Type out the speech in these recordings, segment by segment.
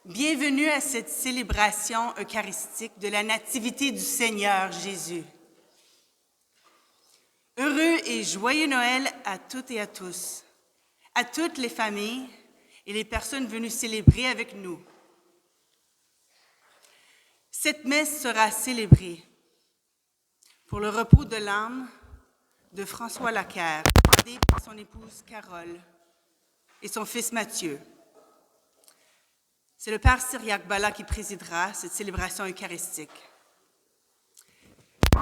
Bienvenue à cette célébration eucharistique de la Nativité du Seigneur Jésus. Heureux et joyeux Noël à toutes et à tous, à toutes les familles et les personnes venues célébrer avec nous. Cette messe sera célébrée pour le repos de l'âme de François Lacaire, demandé par son épouse Carole et son fils Mathieu. C'est le Père Cyriaque Bala qui présidera cette célébration eucharistique.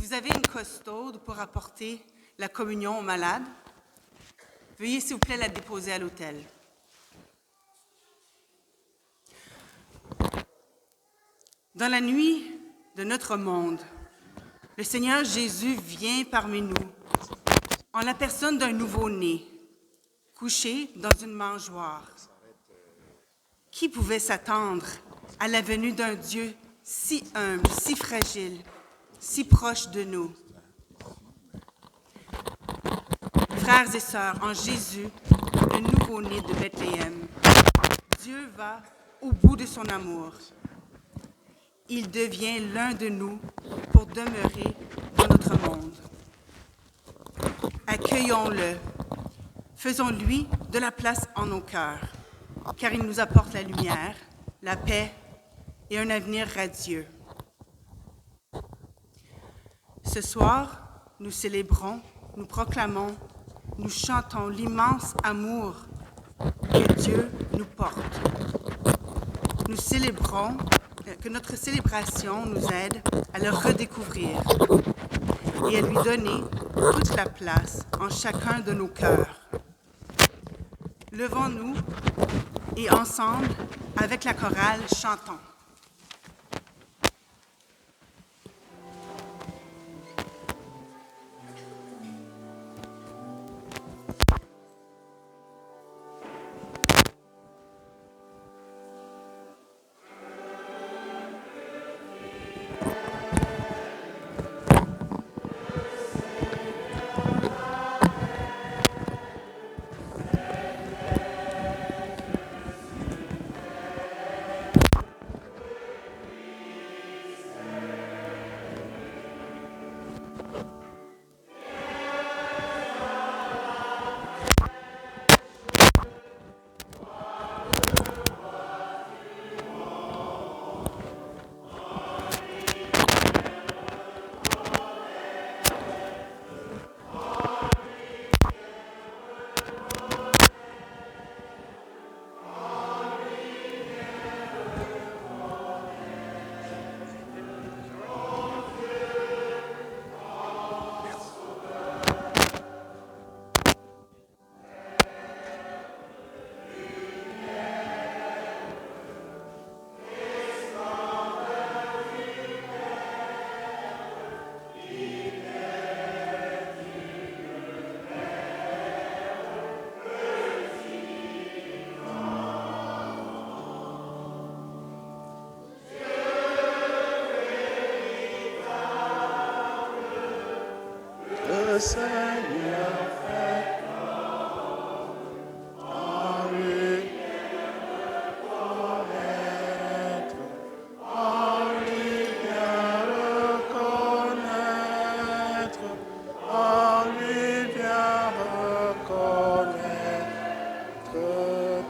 Vous avez une custode pour apporter la communion aux malades. Veuillez, s'il vous plaît, la déposer à l'autel. Dans la nuit de notre monde, le Seigneur Jésus vient parmi nous en la personne d'un nouveau-né, couché dans une mangeoire. Qui pouvait s'attendre à la venue d'un Dieu si humble, si fragile, si proche de nous? Frères et sœurs, en Jésus, le nouveau-né de Bethléem, Dieu va au bout de son amour. Il devient l'un de nous pour demeurer dans notre monde. Accueillons-le, faisons-lui de la place en nos cœurs, car il nous apporte la lumière, la paix et un avenir radieux. Ce soir, nous célébrons, nous proclamons, nous chantons l'immense amour que Dieu nous porte. Nous célébrons, que notre célébration nous aide à le redécouvrir et à lui donner toute la place en chacun de nos cœurs. Levons-nous et ensemble, avec la chorale, chantons. Seigneur fait en lui reconnaître, en lui bien reconnaître, en lui bien reconnaître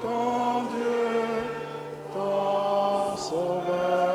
ton Dieu, ton Sauveur.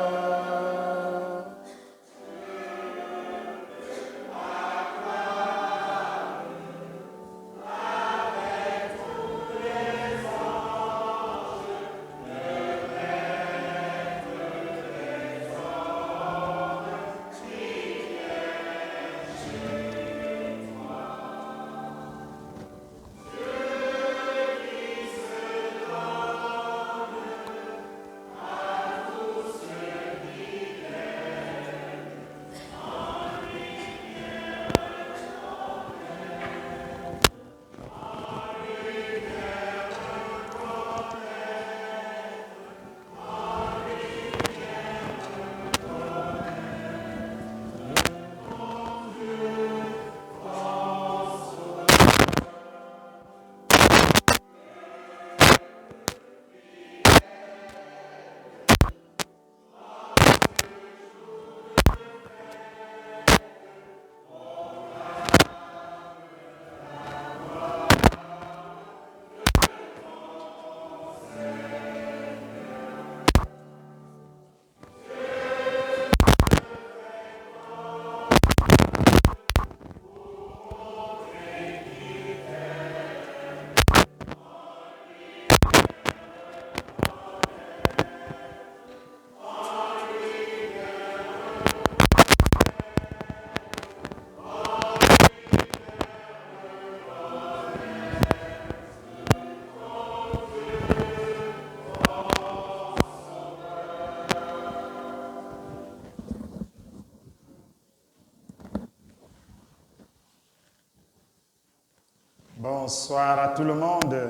Bonsoir à tout le monde.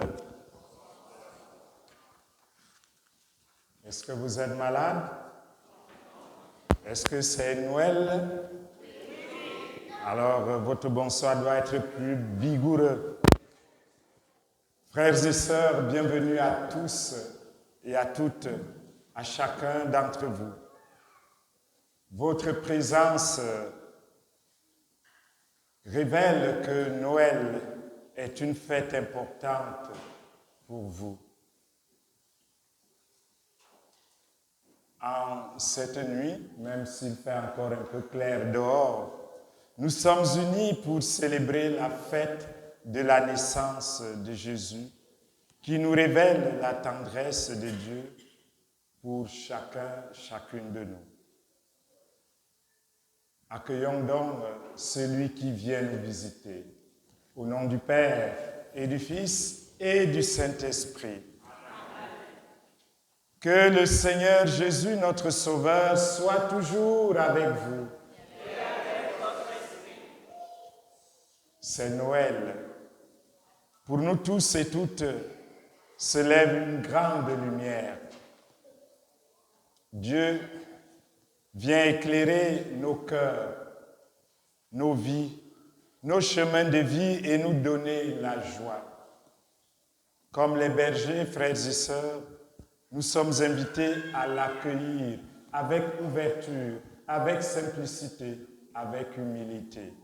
Est-ce que vous êtes malade? Est-ce que c'est Noël? Alors, votre bonsoir doit être plus vigoureux. Frères et sœurs, bienvenue à tous et à toutes, à chacun d'entre vous. Votre présence révèle que Noël est une fête importante pour vous. En cette nuit, même s'il fait encore un peu clair dehors, nous sommes unis pour célébrer la fête de la naissance de Jésus, qui nous révèle la tendresse de Dieu pour chacune de nous. Accueillons donc celui qui vient nous visiter. Au nom du Père et du Fils et du Saint-Esprit. Que le Seigneur Jésus, notre Sauveur, soit toujours avec vous. C'est Noël. Pour nous tous et toutes, se lève une grande lumière. Dieu vient éclairer nos cœurs, nos vies, nos chemins de vie et nous donner la joie. Comme les bergers, frères et sœurs, nous sommes invités à l'accueillir avec ouverture, avec simplicité, avec humilité.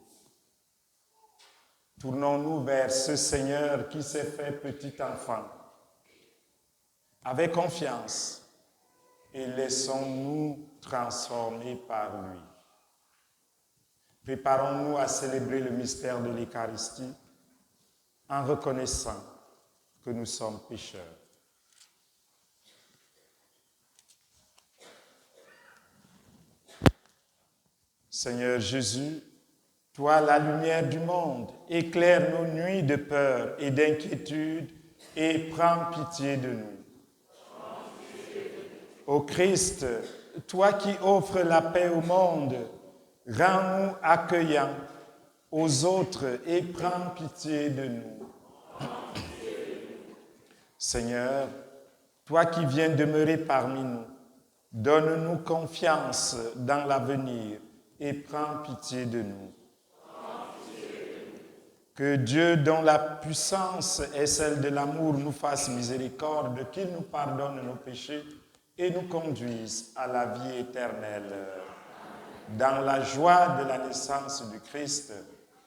Tournons-nous vers ce Seigneur qui s'est fait petit enfant, avec confiance, et laissons-nous transformer par lui. Préparons-nous à célébrer le mystère de l'Eucharistie en reconnaissant que nous sommes pécheurs. Seigneur Jésus, toi la lumière du monde, éclaire nos nuits de peur et d'inquiétude et prends pitié de nous. Ô Christ, toi qui offres la paix au monde, rends-nous accueillants aux autres et prends pitié de nous. Seigneur, toi qui viens demeurer parmi nous, donne-nous confiance dans l'avenir et prends pitié de nous. Que Dieu, dont la puissance est celle de l'amour, nous fasse miséricorde, qu'il nous pardonne nos péchés et nous conduise à la vie éternelle. Dans la joie de la naissance du Christ,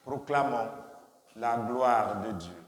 proclamons la gloire de Dieu.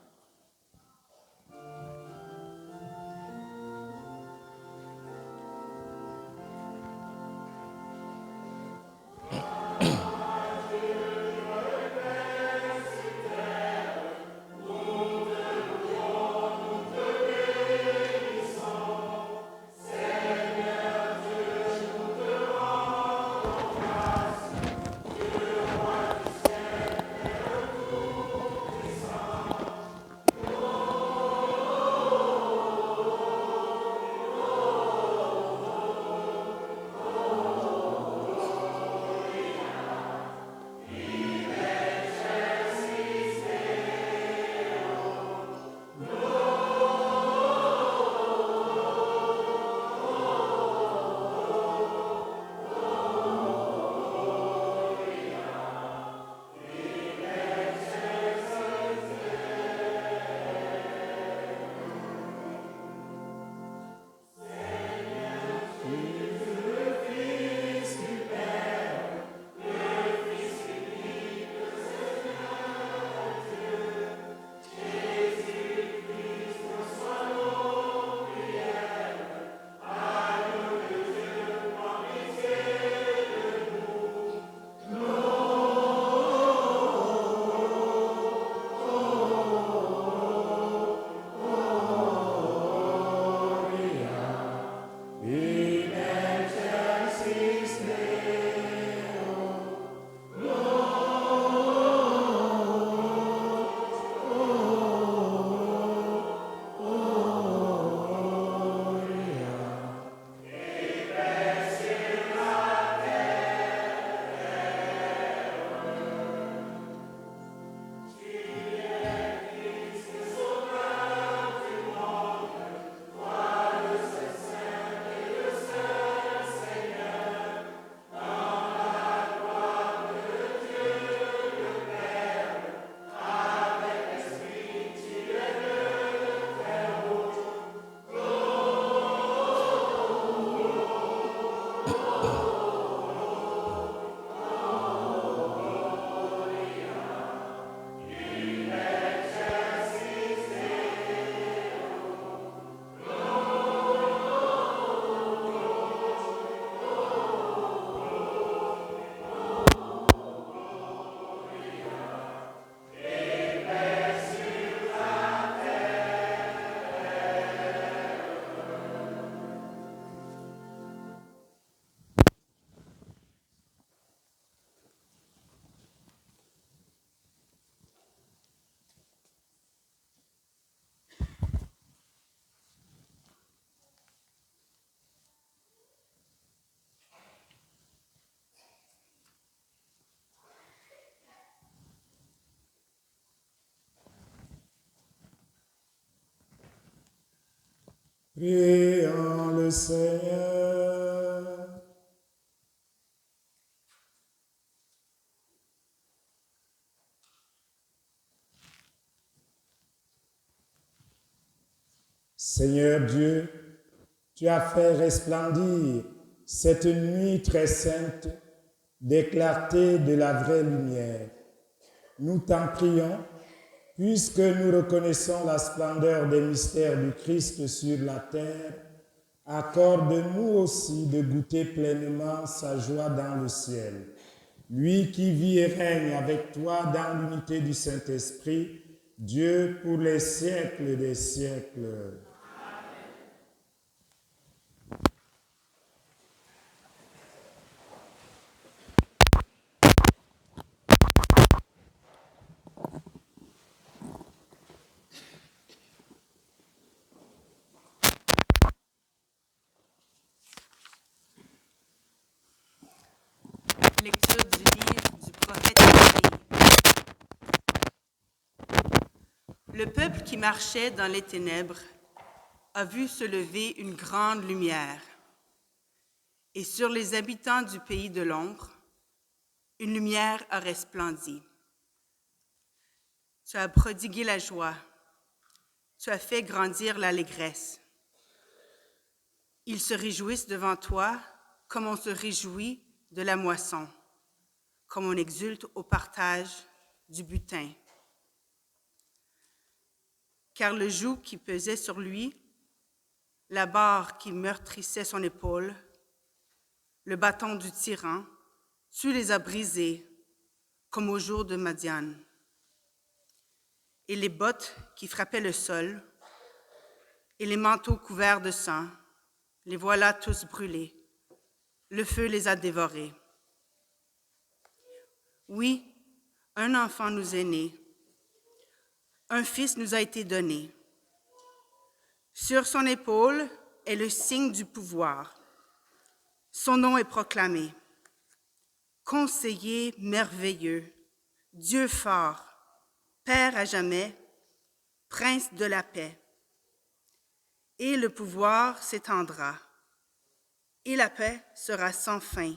Prions le Seigneur. Seigneur Dieu, tu as fait resplendir cette nuit très sainte des clartés de la vraie lumière. Nous t'en prions, puisque nous reconnaissons la splendeur des mystères du Christ sur la terre, accorde-nous aussi de goûter pleinement sa joie dans le ciel. Lui qui vit et règne avec toi dans l'unité du Saint-Esprit, Dieu pour les siècles des siècles. Lecture du livre du prophète Isaïe. Le peuple qui marchait dans les ténèbres a vu se lever une grande lumière. Et sur les habitants du pays de l'ombre, une lumière a resplendi. Tu as prodigué la joie, tu as fait grandir l'allégresse. Ils se réjouissent devant toi comme on se réjouit de la moisson, comme on exulte au partage du butin. Car le joug qui pesait sur lui, la barre qui meurtrissait son épaule, le bâton du tyran, tu les as brisés comme au jour de Madian. Et les bottes qui frappaient le sol, et les manteaux couverts de sang, les voilà tous brûlés. Le feu les a dévorés. Oui, un enfant nous est né, un fils nous a été donné. Sur son épaule est le signe du pouvoir. Son nom est proclamé. Conseiller merveilleux, Dieu fort, Père à jamais, Prince de la paix. Et le pouvoir s'étendra, et la paix sera sans fin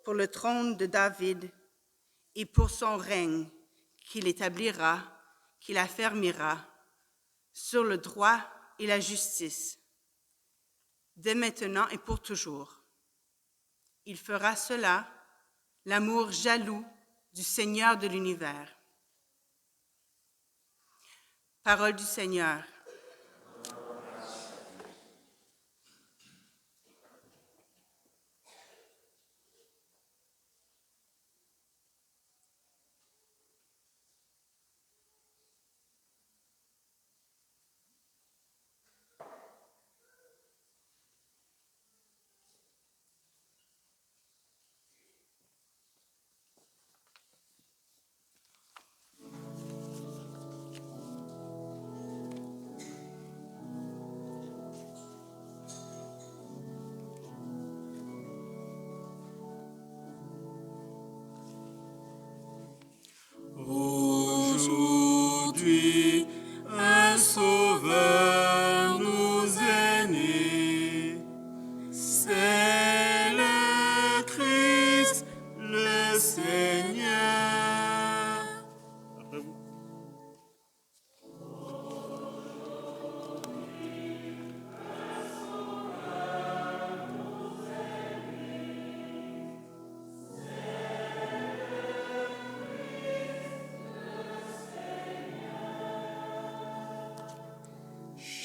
pour le trône de David et pour son règne qu'il établira, qu'il affermira sur le droit et la justice, dès maintenant et pour toujours. Il fera cela, l'amour jaloux du Seigneur de l'univers. Parole du Seigneur. Aujourd'hui, un sauveur nous est né, c'est le Christ, le Seigneur. Après vous.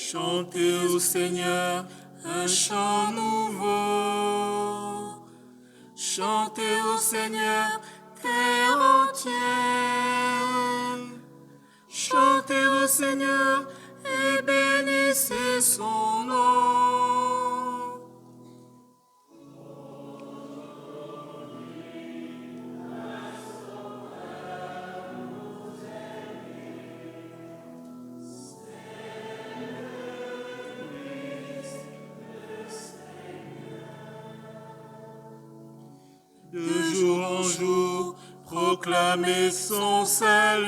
Chantez au Seigneur un chant nouveau. Chantez au Seigneur, terre entière. Chantez au Seigneur et bénissez son nom. De jour en jour, proclamez son salut.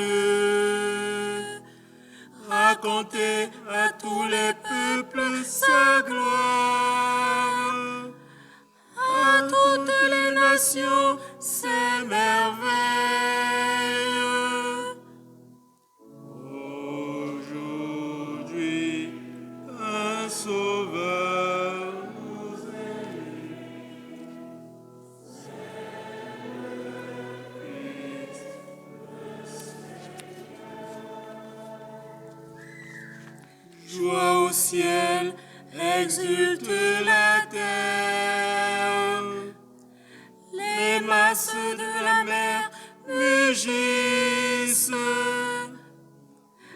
Racontez raconter à tous les peuples sa gloire. À toutes les nations ses merveilles. Aujourd'hui, un sauveur nous est né. Joie au ciel, exulte la terre. Les masses de la mer mugissent.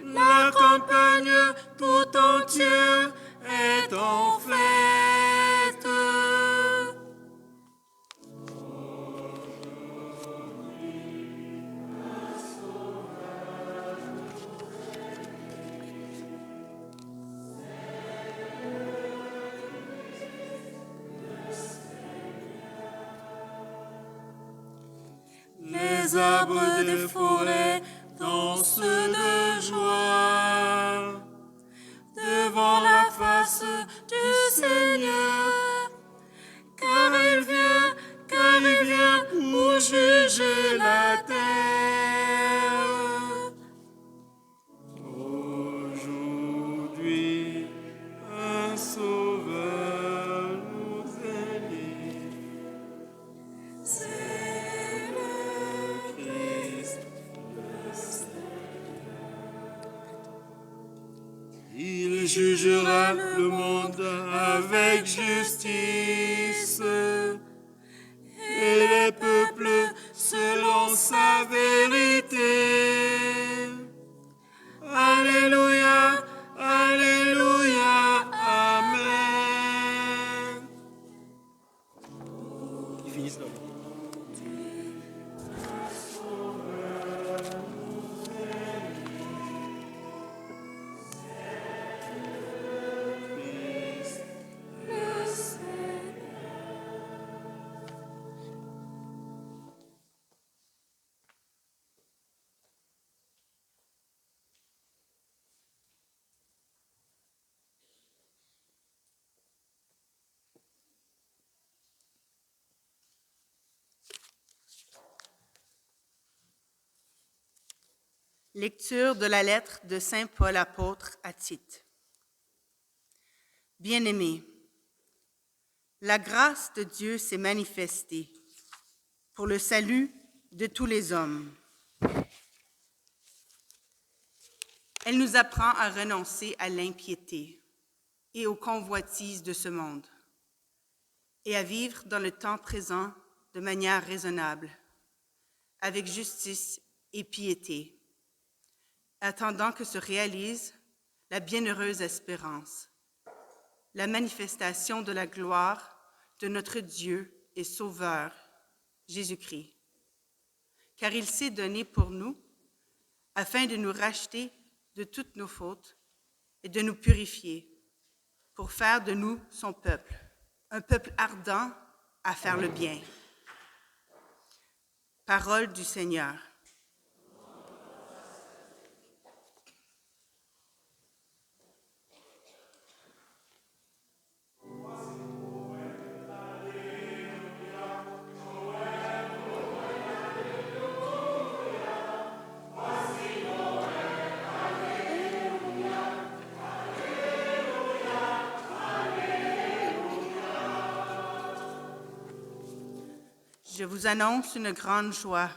La campagne tout entière est en fête. Les arbres des forêts dansent de joie devant la face du Seigneur, car il vient pour juger la terre. Aujourd'hui, un sauveur nous est né. C'est le Christ, le Seigneur. Il jugera le monde avec justice et les peuples selon sa vérité. Alléluia, alléluia, amen. Ils finissent là. Lecture de la lettre de Saint Paul apôtre à Tite. Bien-aimés, la grâce de Dieu s'est manifestée pour le salut de tous les hommes. Elle nous apprend à renoncer à l'impiété et aux convoitises de ce monde et à vivre dans le temps présent de manière raisonnable, avec justice et piété, attendant que se réalise la bienheureuse espérance, la manifestation de la gloire de notre Dieu et Sauveur, Jésus-Christ. Car il s'est donné pour nous, afin de nous racheter de toutes nos fautes et de nous purifier, pour faire de nous son peuple, un peuple ardent à faire le bien. Parole du Seigneur. Je vous annonce une grande joie.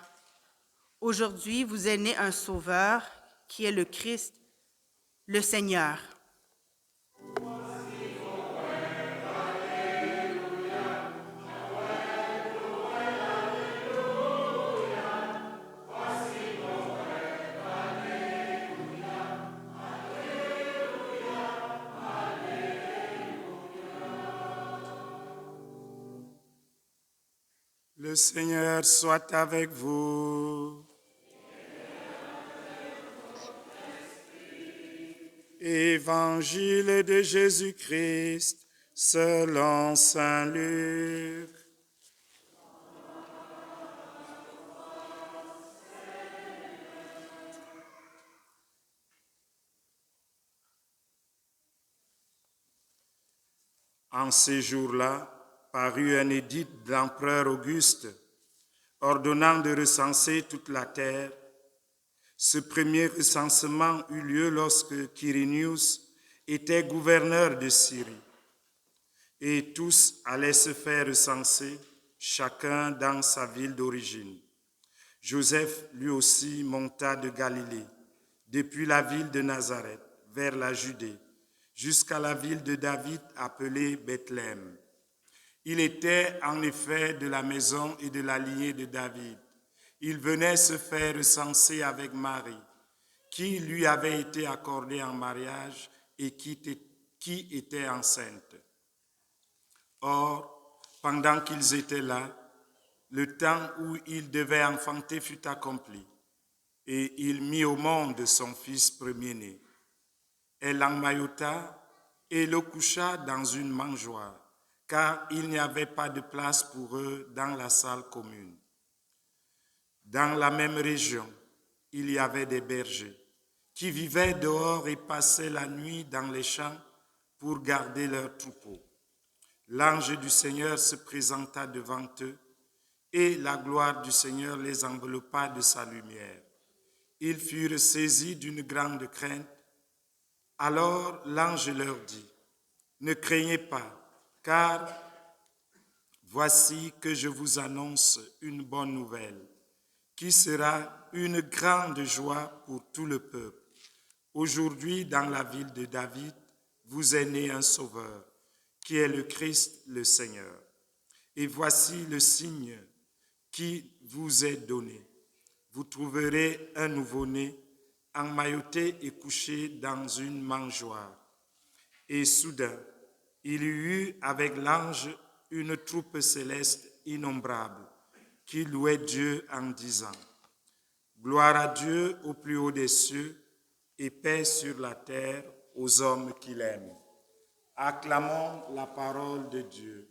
Aujourd'hui, vous est né un Sauveur qui est le Christ, le Seigneur. Le Seigneur soit avec vous. Évangile de Jésus-Christ selon saint Luc. En ces jours-là, parut un édit de l'empereur Auguste, ordonnant de recenser toute la terre. Ce premier recensement eut lieu lorsque Quirinius était gouverneur de Syrie. Et tous allaient se faire recenser, chacun dans sa ville d'origine. Joseph, lui aussi, monta de Galilée, depuis la ville de Nazareth, vers la Judée, jusqu'à la ville de David appelée Bethléem. Il était en effet de la maison et de la lignée de David. Il venait se faire recenser avec Marie, qui lui avait été accordée en mariage et qui était enceinte. Or, pendant qu'ils étaient là, le temps où il devait enfanter fut accompli, et il mit au monde son fils premier-né. Elle l'emmaillota et le coucha dans une mangeoire, car il n'y avait pas de place pour eux dans la salle commune. Dans la même région, il y avait des bergers qui vivaient dehors et passaient la nuit dans les champs pour garder leurs troupeaux. L'ange du Seigneur se présenta devant eux, et la gloire du Seigneur les enveloppa de sa lumière. Ils furent saisis d'une grande crainte. Alors l'ange leur dit, « Ne craignez pas, car voici que je vous annonce une bonne nouvelle, qui sera une grande joie pour tout le peuple. Aujourd'hui, dans la ville de David, vous est né un sauveur, qui est le Christ, le Seigneur. Et voici le signe qui vous est donné. Vous trouverez un nouveau-né emmailloté et couché dans une mangeoire. » Et soudain, il y eut avec l'ange une troupe céleste innombrable qui louait Dieu en disant, « Gloire à Dieu au plus haut des cieux et paix sur la terre aux hommes qu'il aime. » Acclamons la parole de Dieu.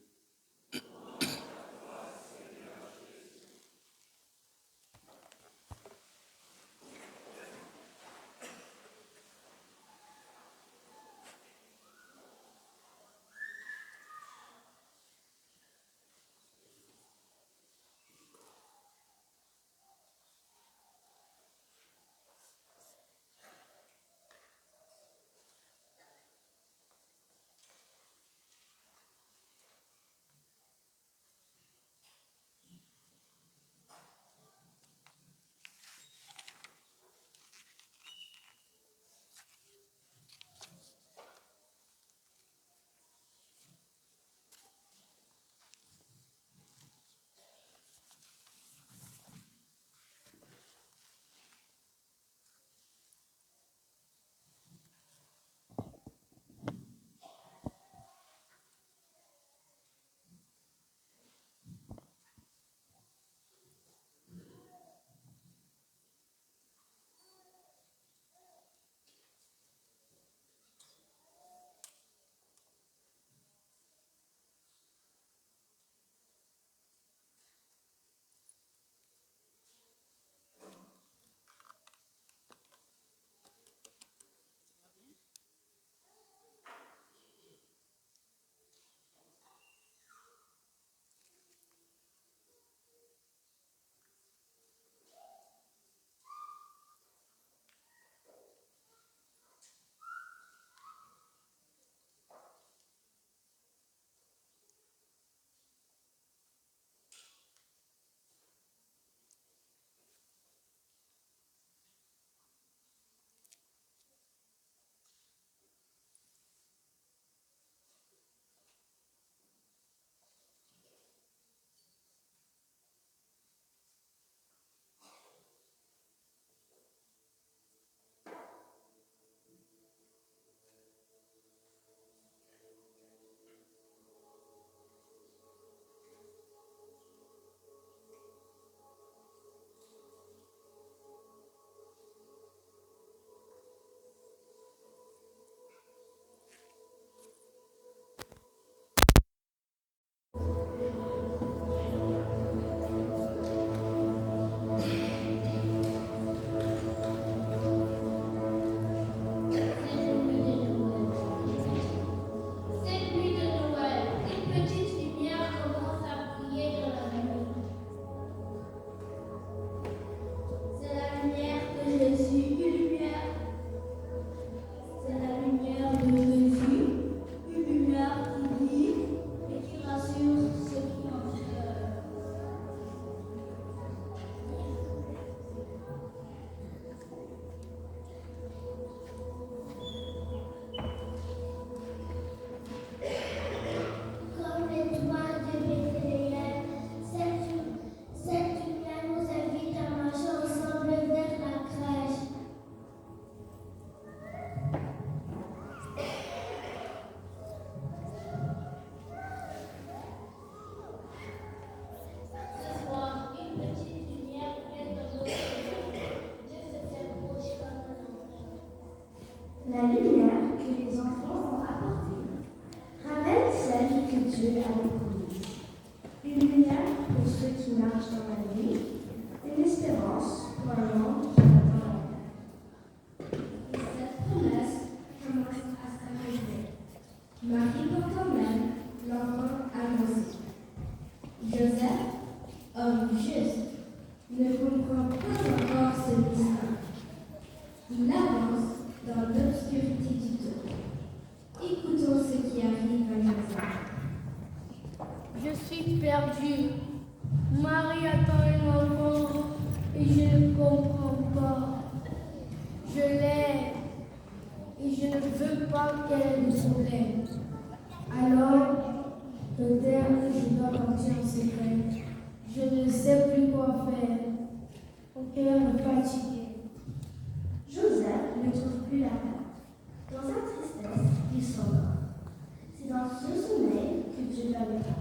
Dieu a promis. Une lumière pour ceux qui marchent dans la nuit, une espérance pour un monde qui attend la paix. Et cette promesse commence à s'arriver. Marie porte en elle l'enfant annoncé. Joseph, homme juste, ne comprend pas encore ce mystère. Il avance dans l'obscurité du tout. Écoutons ce qui arrive à Joseph. Je suis perdue. Marie attend un enfant et je ne comprends pas. Je l'aime et je ne veux pas qu'elle ait de problème. Alors, peut-être je dois partir en secret. Je ne sais plus quoi faire. Mon cœur est fatigué. Joseph ne trouve plus la paix. Dans sa tristesse, il s'endort. C'est dans ce sommeil que Dieu va le parler.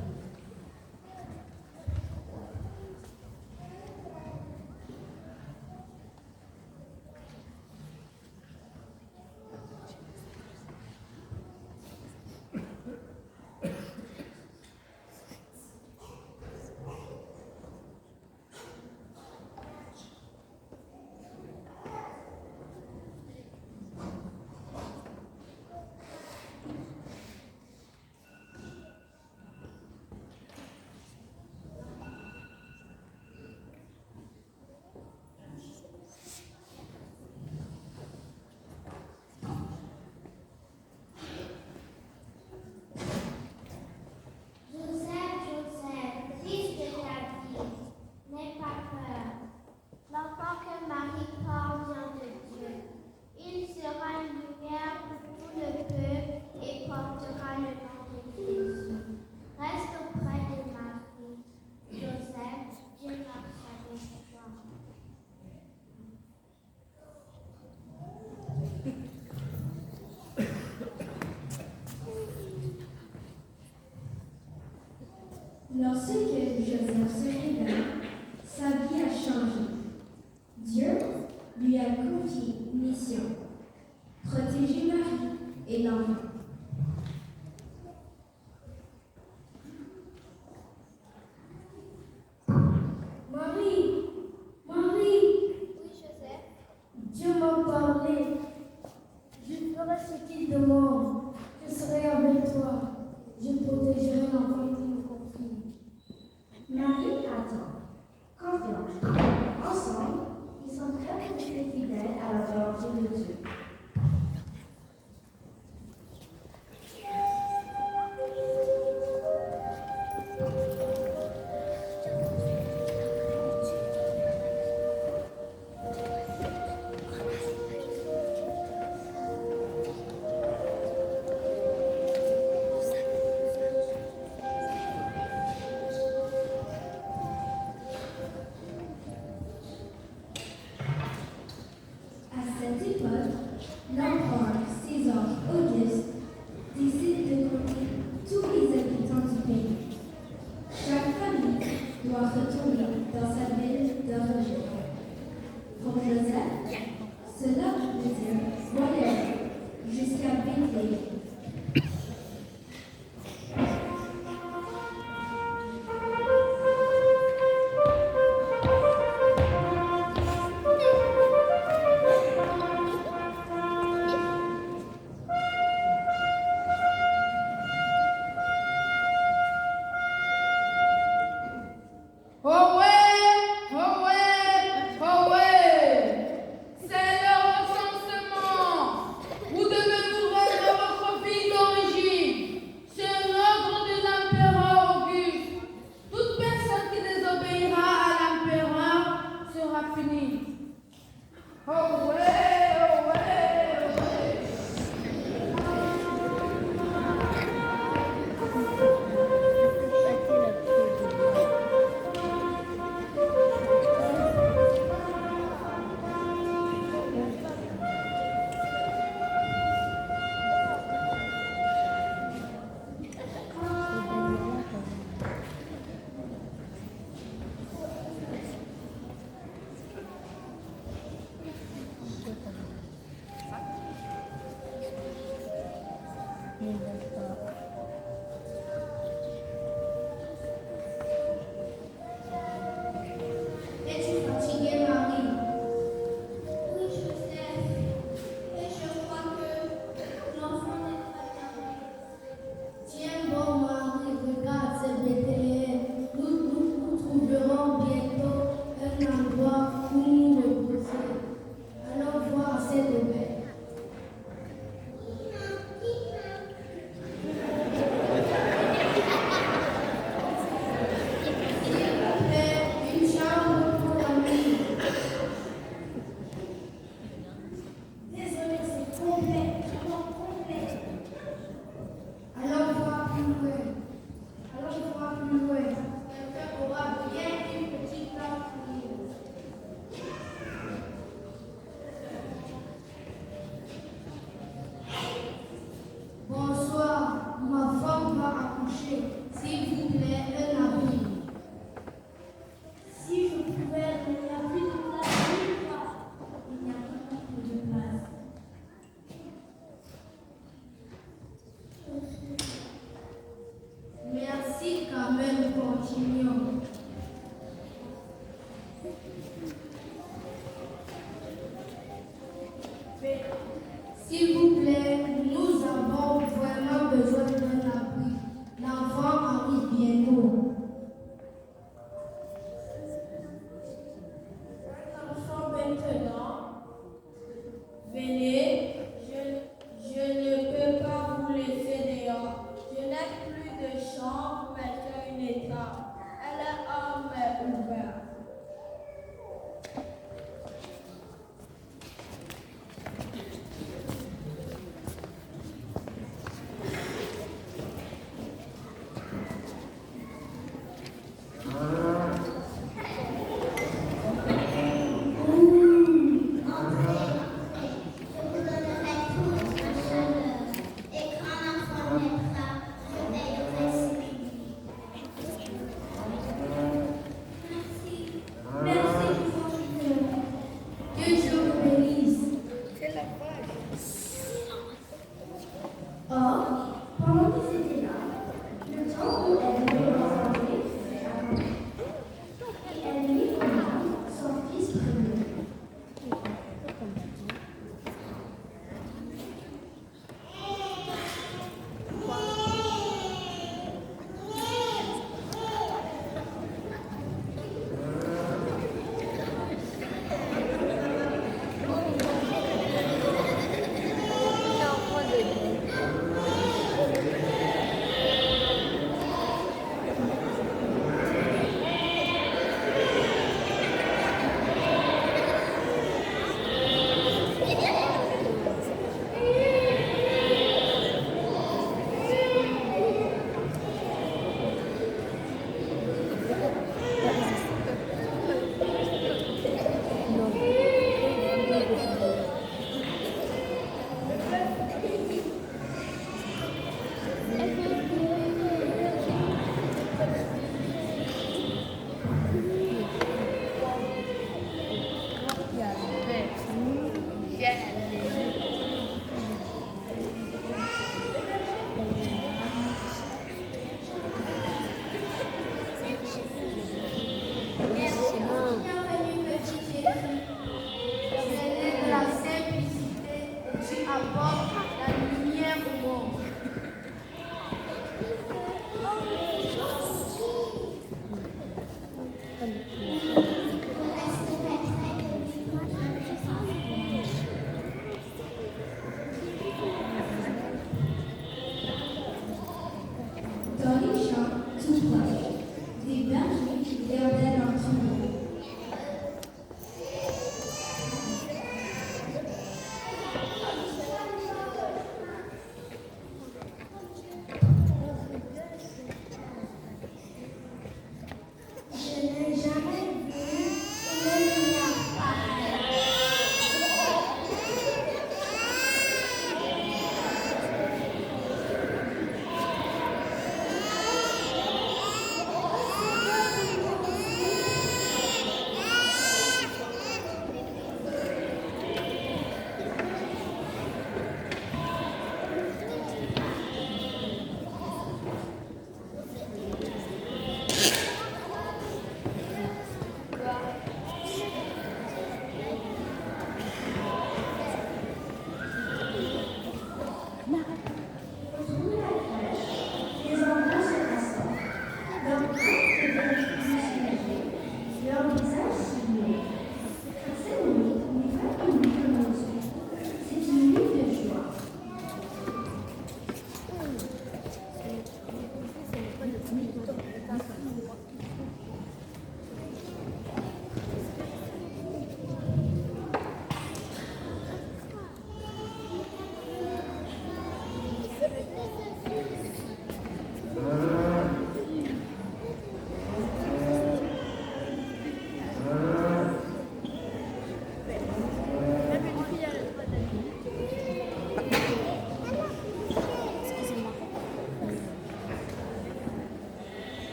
Lorsque Joseph se réveille, sa vie a changé. Dieu lui a confié une mission, protéger Marie et l'enfant. Marie! Marie! Oui, Joseph. Dieu m'a parlé. Je ferai ce qu'il demande. Je serai avec toi. Je protégerai l'enfant qui me confie. Marie attend, confiante. Ensemble, ils sont prêts pour rester fidèles à la volonté de Dieu. À cette époque, l'empereur César Auguste décide de compter tous les habitants du pays. Chaque famille doit retourner dans sa ville d'origine. Pour Joseph, cela veut dire voyager jusqu'à Bethléem. Oh, chercher, s'il vous plaît, un abri. Si je pouvais, il n'y a plus de place nulle part. Il n'y a pas de place. Merci quand même, continuons. S'il vous plaît, nous avons vraiment besoin d'un abri. L'enfant arrive bientôt. L'enfant maintenant, venez, je ne peux pas vous laisser dehors. Je n'ai plus de chambre, mais une étape. Elle est en mer ouverte.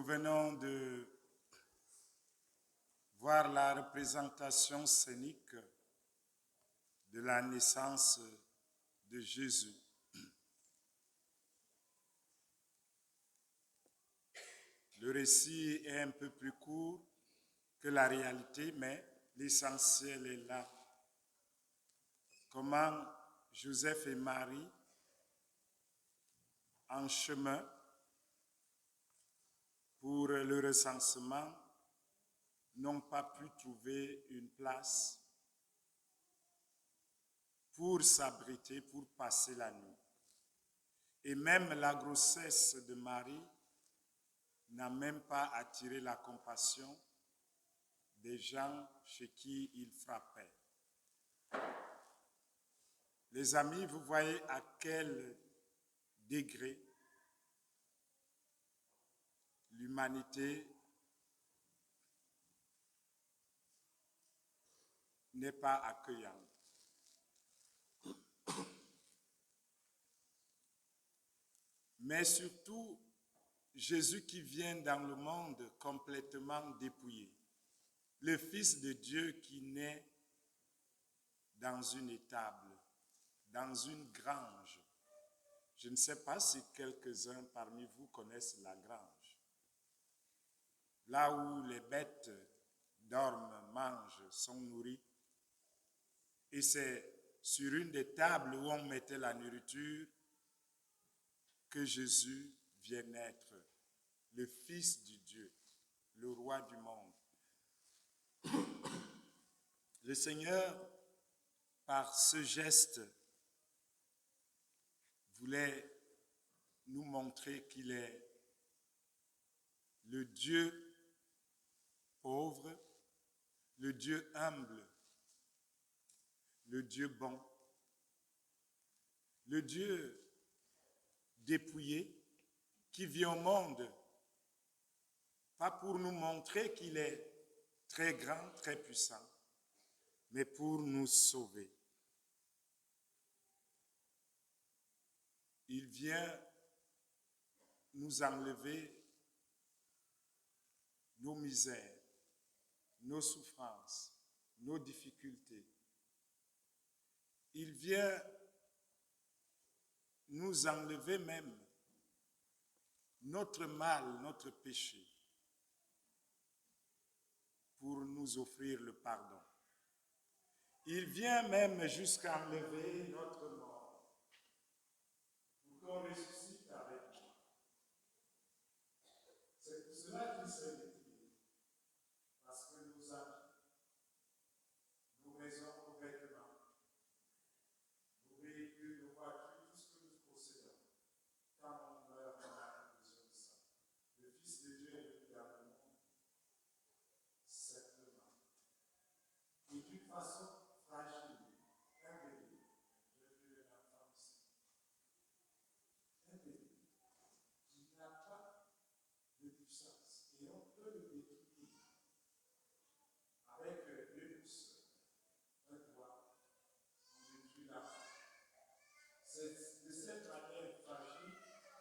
venons de voir la représentation scénique de la naissance de Jésus. Le récit est un peu plus court que la réalité, mais l'essentiel est là. Comment Joseph et Marie, en chemin pour le recensement, n'ont pas pu trouver une place pour s'abriter, pour passer la nuit. Et même la grossesse de Marie n'a même pas attiré la compassion des gens chez qui il frappait. Les amis, vous voyez à quel degré l'humanité n'est pas accueillante. Mais surtout, Jésus qui vient dans le monde complètement dépouillé. Le Fils de Dieu qui naît dans une étable, dans une grange. Je ne sais pas si quelques-uns parmi vous connaissent la grange. Là où les bêtes dorment, mangent, sont nourries. Et c'est sur une des tables où on mettait la nourriture que Jésus vient naître, le Fils du Dieu, le roi du monde. Le Seigneur, par ce geste, voulait nous montrer qu'il est le Dieu pauvre, le Dieu humble, le Dieu bon, le Dieu dépouillé qui vient au monde, pas pour nous montrer qu'il est très grand, très puissant, mais pour nous sauver. Il vient nous enlever nos misères, nos souffrances, nos difficultés. Il vient nous enlever même notre mal, notre péché, pour nous offrir le pardon. Il vient même jusqu'à enlever notre mort, pour qu'on ressuscite avec lui. C'est pour cela qu'il s'est détruit, parce que nos habits, nos maisons, nos vêtements, nos véhicules, nos voitures, tout ce que nous possédons, quand on meurt, on a besoin de ça. Le Fils de Dieu est venu dans le monde, simplement. Et d'une façon fragile, un bébé. J'ai vu un enfant ici. Un bébé qui n'a pas de puissance. Et on peut le détruire avec deux pouces, un doigt, on détruit la main. C'est de cette manière fragile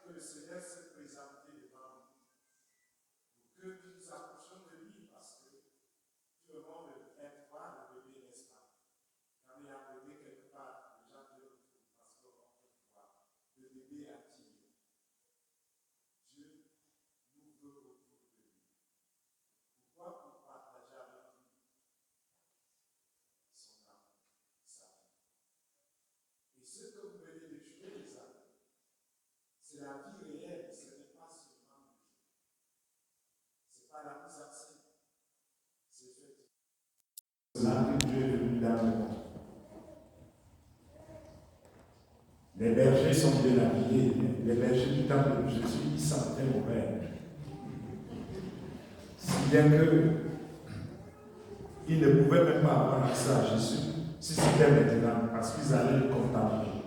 que le Seigneur s'est présenté devant nous. Pour que nous nous approchions de lui, parce que tout le monde aime voir le bébé, n'est-ce pas? Quand il y a un bébé quelque part, les gens viennent autour parce qu'on peut voir. Le bébé attire. Dieu nous veut autour de lui. Pourquoi? Pour partager avec lui son amour, sa vie. Et ce que vous venez de jouer, les amis, c'est la vie réelle, ce n'est pas seulement le jeu. Ce n'est pas la mise en scène. C'est effectivement cela que Dieu est venu dans le monde. Les bergers sont bien habillés. Les bergers du temps de Jésus, ils sentaient mauvais. Si bien qu'ils ne pouvaient même pas avoir accès à Jésus, si c'était maintenant, parce qu'ils allaient le contaminer.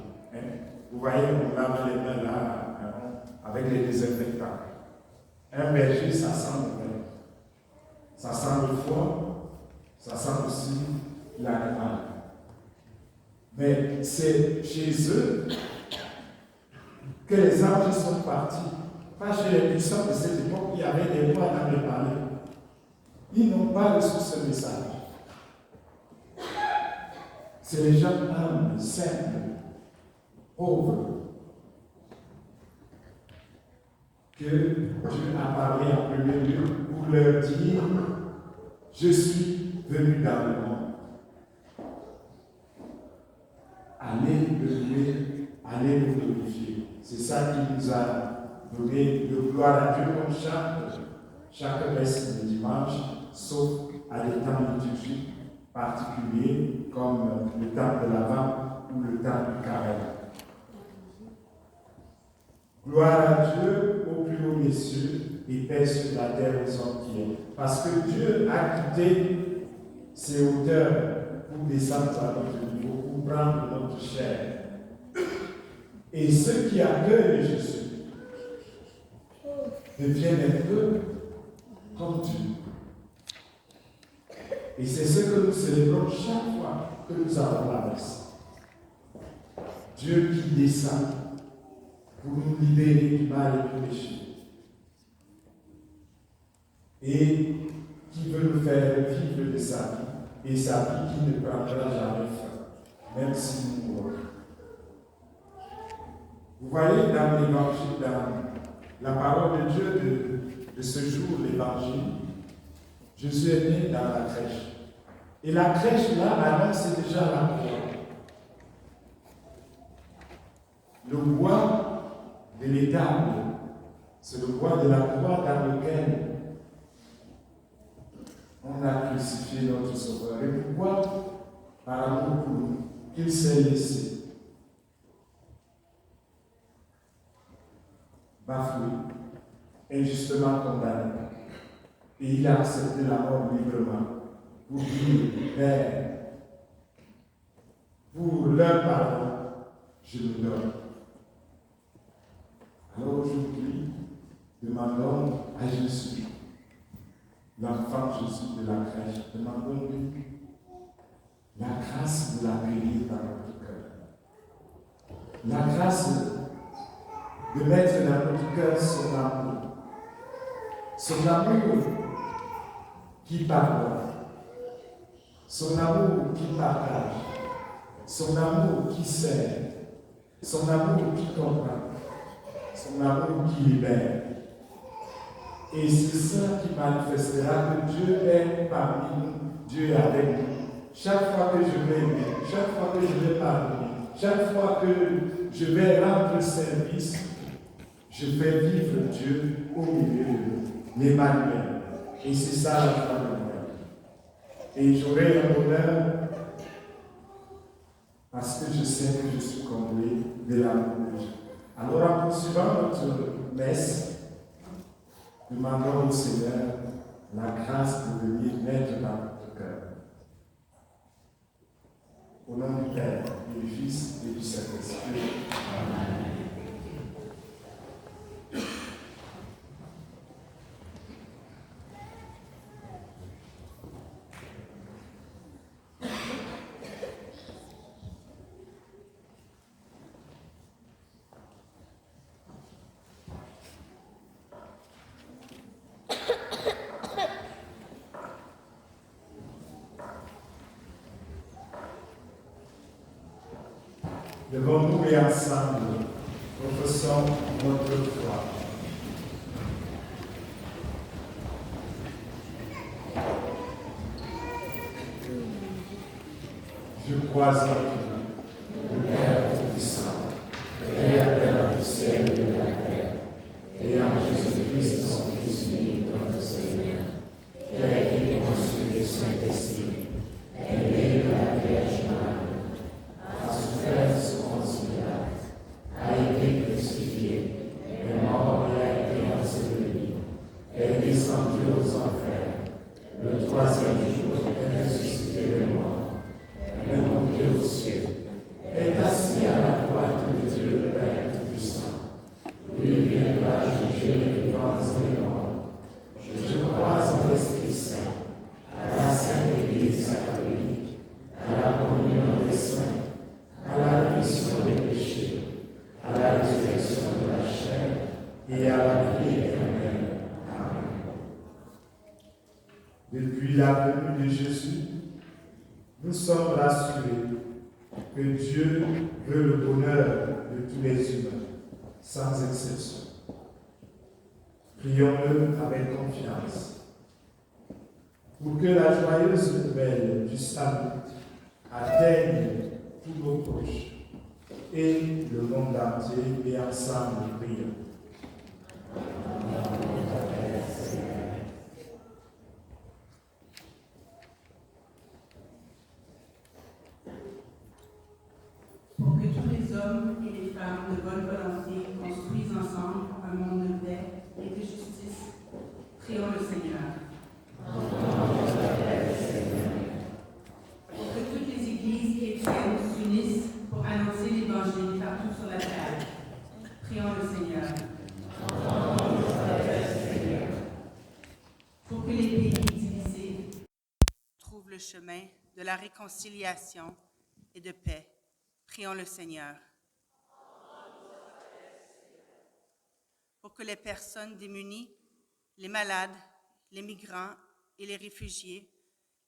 Vous voyez, on lave les mains là, avec les désinfectants. Un berger, ça sent mauvais. Ça sent le foie, ça sent aussi l'animal. Mais c'est chez eux que les anges sont partis pas chez les puissants de cette époque, il y avait des rois dans les palais. Ils n'ont pas reçu ce message. C'est les gens humbles, simples, pauvres, que Dieu a parlé en premier lieu pour leur dire: je suis venu dans le monde. Allez le louer, allez le glorifier. C'est ça qui nous a donné de gloire à Dieu qu'on chante chaque messe de dimanche, sauf à des temps liturgiques particuliers comme le temps de l'Avent ou le temps du Carême. Gloire à Dieu au plus haut des cieux et paix sur la terre aux hommes qui aiment. Parce que Dieu a quitté ses hauteurs pour descendre à notre niveau, pour prendre notre chair. Et ceux qui accueillent Jésus deviennent un peu comme Dieu. Et c'est ce que nous célébrons chaque fois que nous avons la messe. Dieu qui descend pour nous libérer du mal et du péché. Et qui veut nous faire vivre de sa vie, et sa vie qui ne prendra jamais fin, même si nous mourons. Vous voyez dans l'évangile, dans la parole de Dieu de ce jour, l'évangile, Jésus est né dans la crèche. Et la crèche là annonce déjà la croix. Le bois de l'étable, c'est le bois de la croix dans lequel on a crucifié notre Sauveur. Et pourquoi? Par amour pour nous, qu'il s'est laissé bafoué, injustement condamné. Et il a accepté la mort librement pour dire: Père, pour leur pardon, je le donne. Alors aujourd'hui, demandons à Jésus, l'enfant Jésus de la crèche, demandons-lui la grâce de l'accueillir dans notre cœur. La grâce de mettre dans notre cœur son amour. Son amour qui pardonne. Son amour qui partage. Son amour qui sert. Son amour qui comprend. Son amour qui libère. Et c'est ça qui manifestera que Dieu est parmi nous, Dieu est avec nous. Chaque fois que je vais aimer, chaque fois que je vais pardonner, chaque fois que je vais rendre service, je fais vivre Dieu au milieu de nous, l'Emmanuel. Et c'est ça la foi de Noël. Et j'aurai un bonheur parce que je sais que je suis comblé de l'amour de Dieu. Alors en poursuivant notre messe, demandons au Seigneur la grâce de venir naître dans notre cœur. Au nom du Père, et du Fils et du Saint-Esprit. Amen. Levons-nous et ensemble, professons notre foi. Je crois en Dieu, le Père Tout-Puissant, Créateur du ciel et de la terre, et en Jésus-Christ, son Fils unique, notre Seigneur, qui a été conçu du Saint-Esprit, est né de la Vierge Marie, a souffert sous Ponce Pilate, a été crucifié, est mort et a été enseveli, est descendu aux enfers, le troisième jour est ressuscité de mort, est monté aux cieux. Depuis la venue de Jésus, nous sommes rassurés que Dieu veut le bonheur de tous les humains, sans exception. Prions-le avec confiance pour que la joyeuse nouvelle du salut atteigne tous nos proches et le monde entier, et ensemble prions. Pour que tous les hommes et les femmes de bonne volonté construisent ensemble un monde de paix et de justice, prions le Seigneur. Pour que toutes les églises chrétiennes s'unissent pour annoncer l'Évangile partout sur la terre, prions le Seigneur. Pour que les pays divisés trouvent le chemin de la réconciliation et de paix, prions le Seigneur. Pour que les personnes démunies, les malades, les migrants et les réfugiés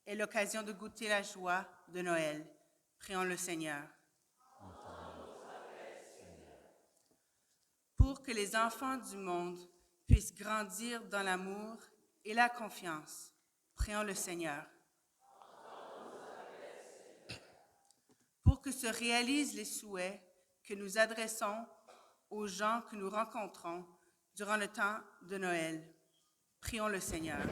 aient l'occasion de goûter la joie de Noël, prions le Seigneur. Pour que les enfants du monde puissent grandir dans l'amour et la confiance, prions le Seigneur. Pour que se réalisent les souhaits que nous adressons aux gens que nous rencontrons durant le temps de Noël, prions le Seigneur.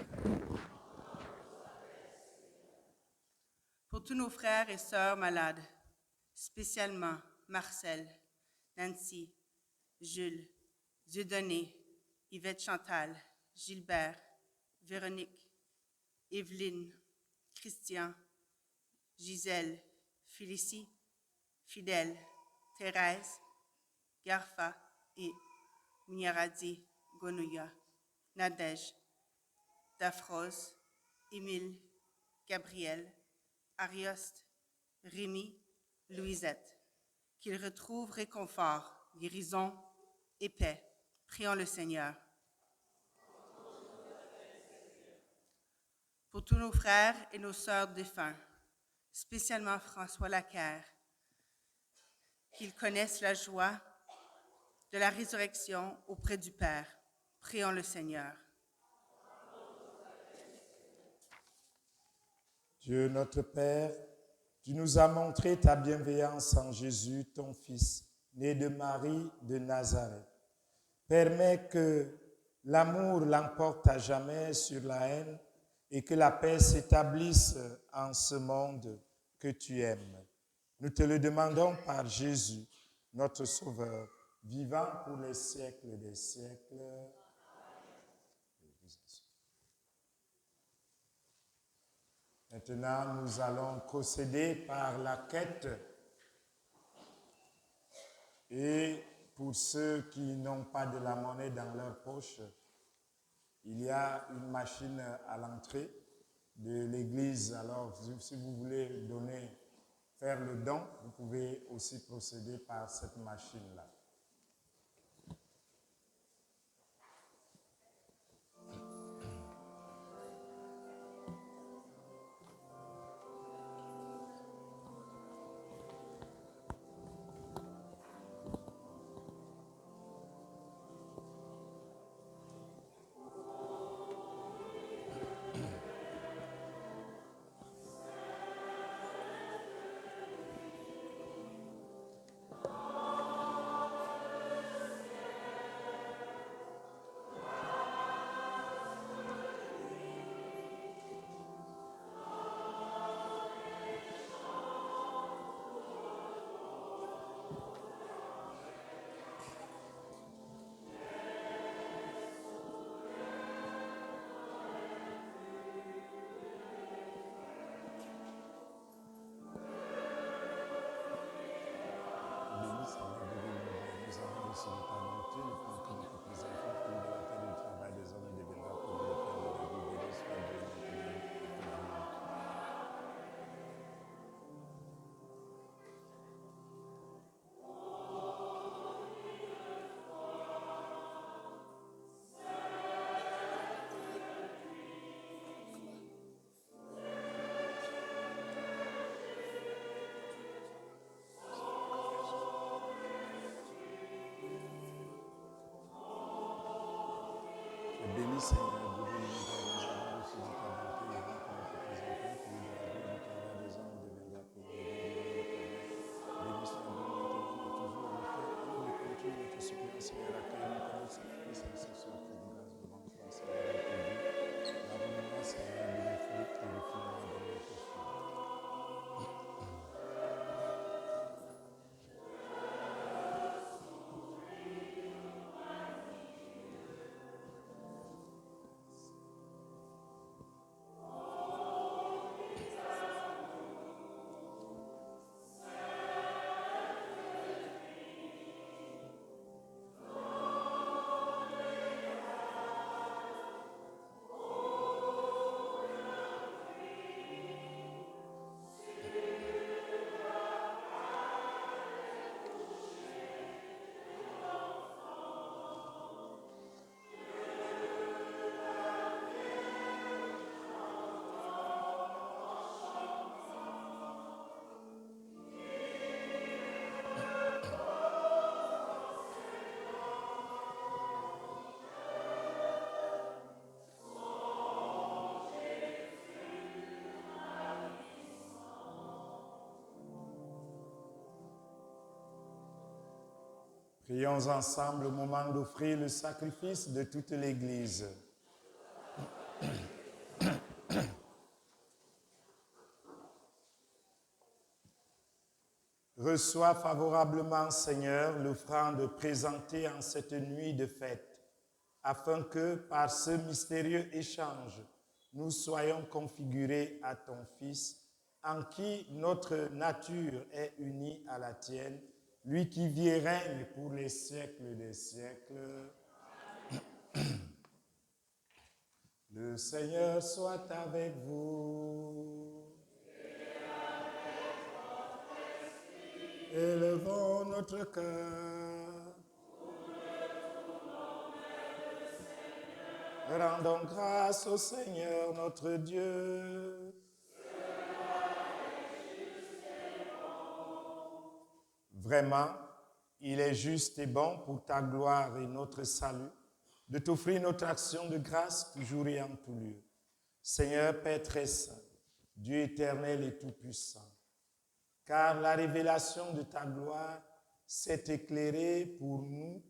Pour tous nos frères et sœurs malades, spécialement Marcel, Nancy, Jules, Dieudonné, Yvette Chantal, Gilbert, Véronique, Evelyne, Christian, Gisèle, Félicie, Fidèle, Thérèse, Garfa et Minyaradi Gonouya, Nadège, Daphrose, Émile, Gabriel, Arioste, Rémi, Louisette, qu'ils retrouvent réconfort, guérison et paix. Prions le Seigneur. Pour tous nos frères et nos sœurs défunts, spécialement François Lacaire, qu'ils connaissent la joie de la résurrection auprès du Père. Prions le Seigneur. Dieu notre Père, tu nous as montré ta bienveillance en Jésus, ton Fils, né de Marie de Nazareth. Permets que l'amour l'emporte à jamais sur la haine et que la paix s'établisse en ce monde que tu aimes. Nous te le demandons par Jésus, notre Sauveur, vivant pour les siècles des siècles. Maintenant, nous allons procéder par la quête. Et pour ceux qui n'ont pas de la monnaie dans leur poche, il y a une machine à l'entrée de l'église. Alors, si vous voulez faire le don, vous pouvez aussi procéder par cette machine-là. supplions, Seigneur, accueille-nous comme nous sommes fils et ce soir, fais de grâce devant toi, Seigneur, et te dis, pardonne-moi, Seigneur, de mes fautes, purifie-moi de mes péchés. Prions ensemble au moment d'offrir le sacrifice de toute l'Église. Reçois favorablement, Seigneur, l'offrande présentée en cette nuit de fête, afin que, par ce mystérieux échange, nous soyons configurés à ton Fils, en qui notre nature est unie à la tienne, lui qui vit et règne pour les siècles des siècles. Le Seigneur soit avec vous. Élevons notre cœur. Rendons grâce au Seigneur notre Dieu. Vraiment, il est juste et bon pour ta gloire et notre salut de t'offrir notre action de grâce toujours et en tout lieu. Seigneur Père très saint, Dieu éternel et tout-puissant, car la révélation de ta gloire s'est éclairée pour nous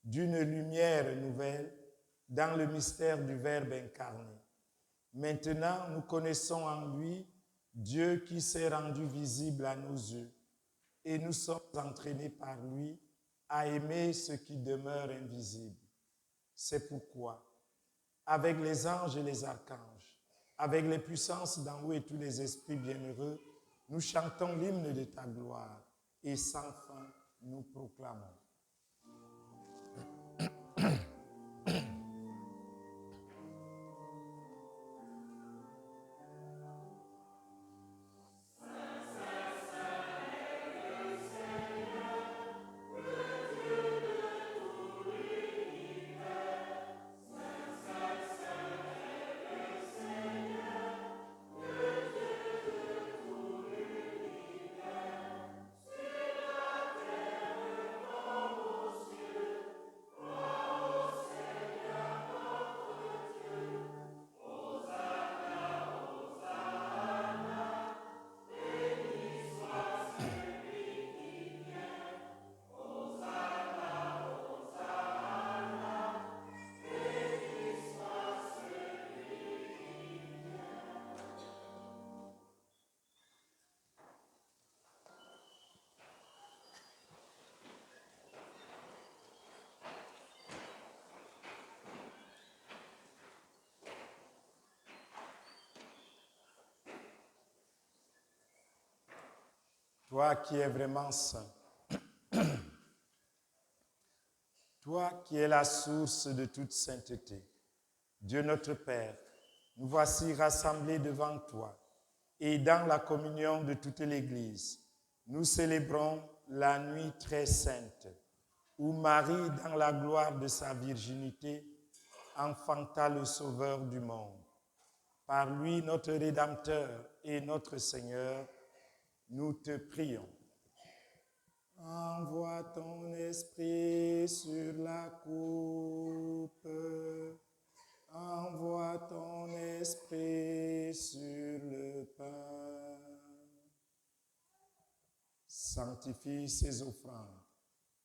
d'une lumière nouvelle dans le mystère du Verbe incarné. Maintenant, nous connaissons en lui Dieu qui s'est rendu visible à nos yeux, et nous sommes entraînés par lui à aimer ce qui demeure invisible. C'est pourquoi, avec les anges et les archanges, avec les puissances d'en haut et tous les esprits bienheureux, nous chantons l'hymne de ta gloire et sans fin nous proclamons. Toi qui es vraiment saint, toi qui es la source de toute sainteté, Dieu notre Père, nous voici rassemblés devant toi et dans la communion de toute l'Église, nous célébrons la nuit très sainte où Marie, dans la gloire de sa virginité, enfanta le Sauveur du monde. Par lui, notre Rédempteur et notre Seigneur, nous te prions. Envoie ton esprit sur la coupe. Envoie ton esprit sur le pain. Sanctifie ces offrandes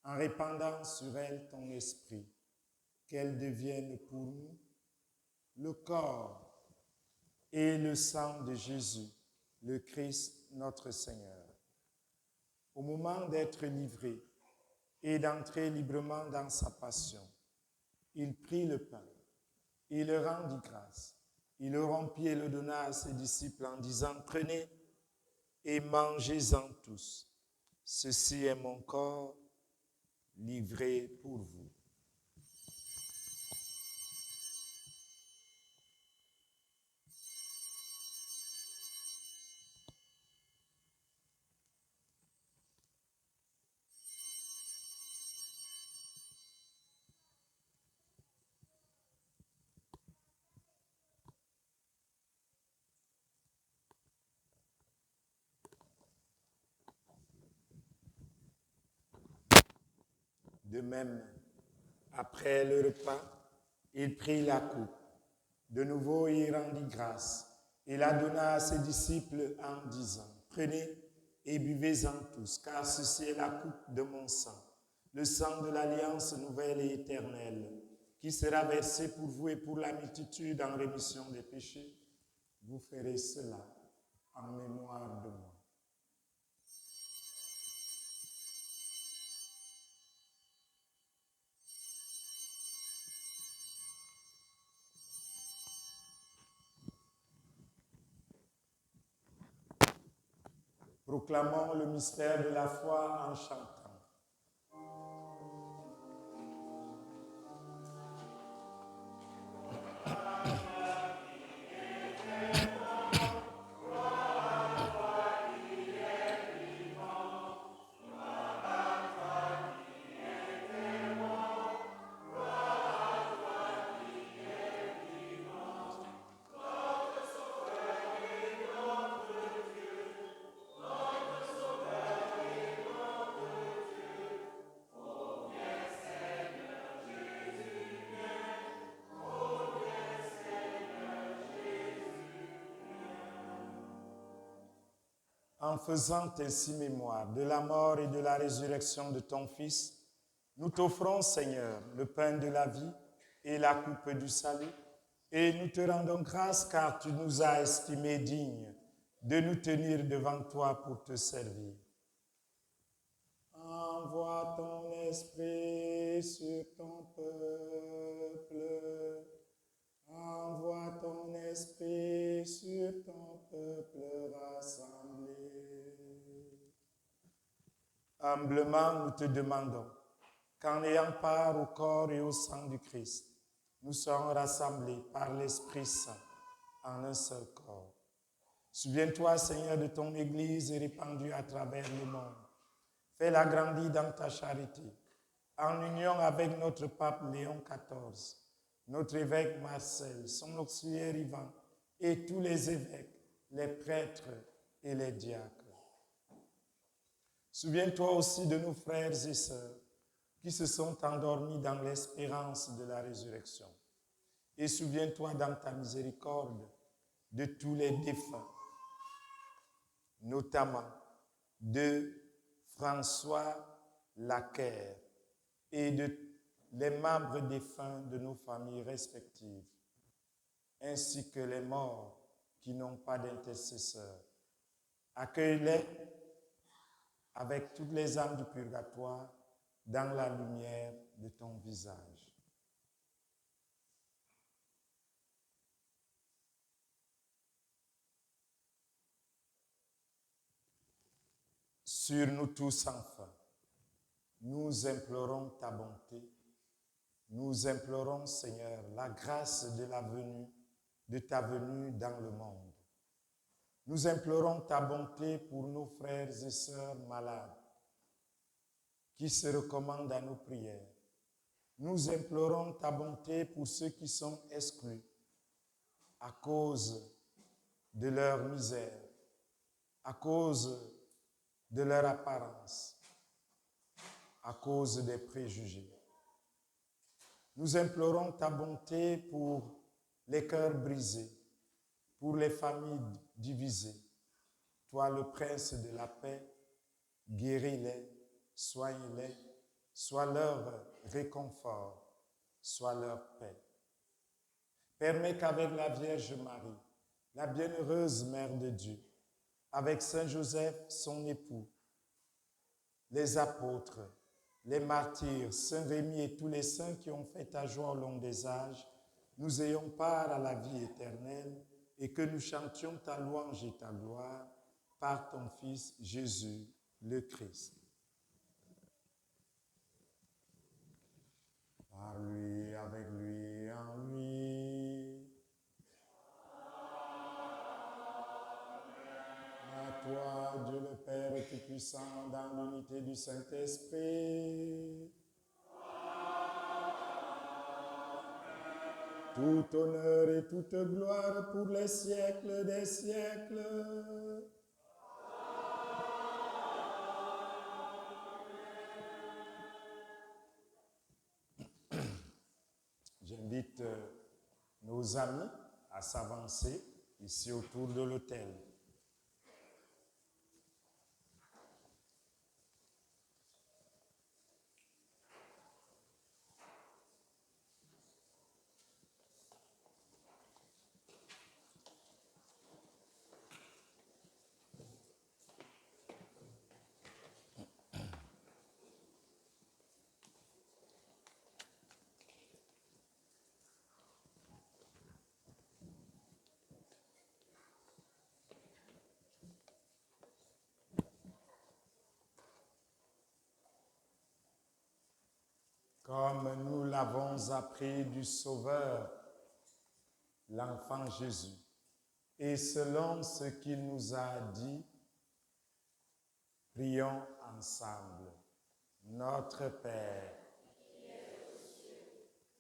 en répandant sur elle ton esprit, qu'elle devienne pour nous le corps et le sang de Jésus, le Christ notre Seigneur. Au moment d'être livré et d'entrer librement dans sa passion, il prit le pain, il le rendit grâce, il le rompit et le donna à ses disciples en disant, « Prenez et mangez-en tous. Ceci est mon corps livré pour vous. » De même, après le repas, il prit la coupe. De nouveau, il rendit grâce et la donna à ses disciples en disant, « Prenez et buvez-en tous, car ceci est la coupe de mon sang, le sang de l'alliance nouvelle et éternelle, qui sera versé pour vous et pour la multitude en rémission des péchés. Vous ferez cela en mémoire de moi. » Proclamons le mystère de la foi en chantant. En faisant ainsi mémoire de la mort et de la résurrection de ton Fils, nous t'offrons, Seigneur, le pain de la vie et la coupe du salut, et nous te rendons grâce car tu nous as estimés dignes de nous tenir devant toi pour te servir. Envoie ton esprit sur ton peuple. Envoie ton esprit sur ton peuple rassemblé. Humblement, nous te demandons qu'en ayant part au corps et au sang du Christ, nous serons rassemblés par l'Esprit Saint en un seul corps. Souviens-toi, Seigneur, de ton Église répandue à travers le monde. Fais-la grandir dans ta charité, en union avec notre pape Léon XIV, notre évêque Marcel, son auxiliaire Ivan, et tous les évêques, les prêtres et les diacres. Souviens-toi aussi de nos frères et sœurs qui se sont endormis dans l'espérance de la résurrection. Et souviens-toi dans ta miséricorde de tous les défunts, notamment de François Laquer et de les membres défunts de nos familles respectives, ainsi que les morts qui n'ont pas d'intercesseur. Accueille-les avec toutes les âmes du purgatoire dans la lumière de ton visage. Sur nous tous enfin, nous implorons ta bonté. Nous implorons, Seigneur, la grâce de ta venue dans le monde. Nous implorons ta bonté pour nos frères et sœurs malades qui se recommandent à nos prières. Nous implorons ta bonté pour ceux qui sont exclus à cause de leur misère, à cause de leur apparence, à cause des préjugés. Nous implorons ta bonté pour les cœurs brisés, pour les familles divisées. Toi, le prince de la paix, guéris-les, soigne-les sois leur réconfort, sois leur paix. Permets qu'avec la Vierge Marie, la bienheureuse Mère de Dieu, avec Saint Joseph, son époux, les apôtres, les martyrs, Saint Rémy et tous les saints qui ont fait ta joie au long des âges, nous ayons part à la vie éternelle et que nous chantions ta louange et ta gloire par ton Fils Jésus, le Christ. Par lui, avec lui, en lui. À toi, Dieu le Père Tout-Puissant, dans l'unité du Saint-Esprit. Tout honneur et toute gloire pour les siècles des siècles. J'invite nos amis à s'avancer ici autour de l'autel. Comme nous l'avons appris du Sauveur, l'enfant Jésus, et selon ce qu'il nous a dit, prions ensemble. Notre Père,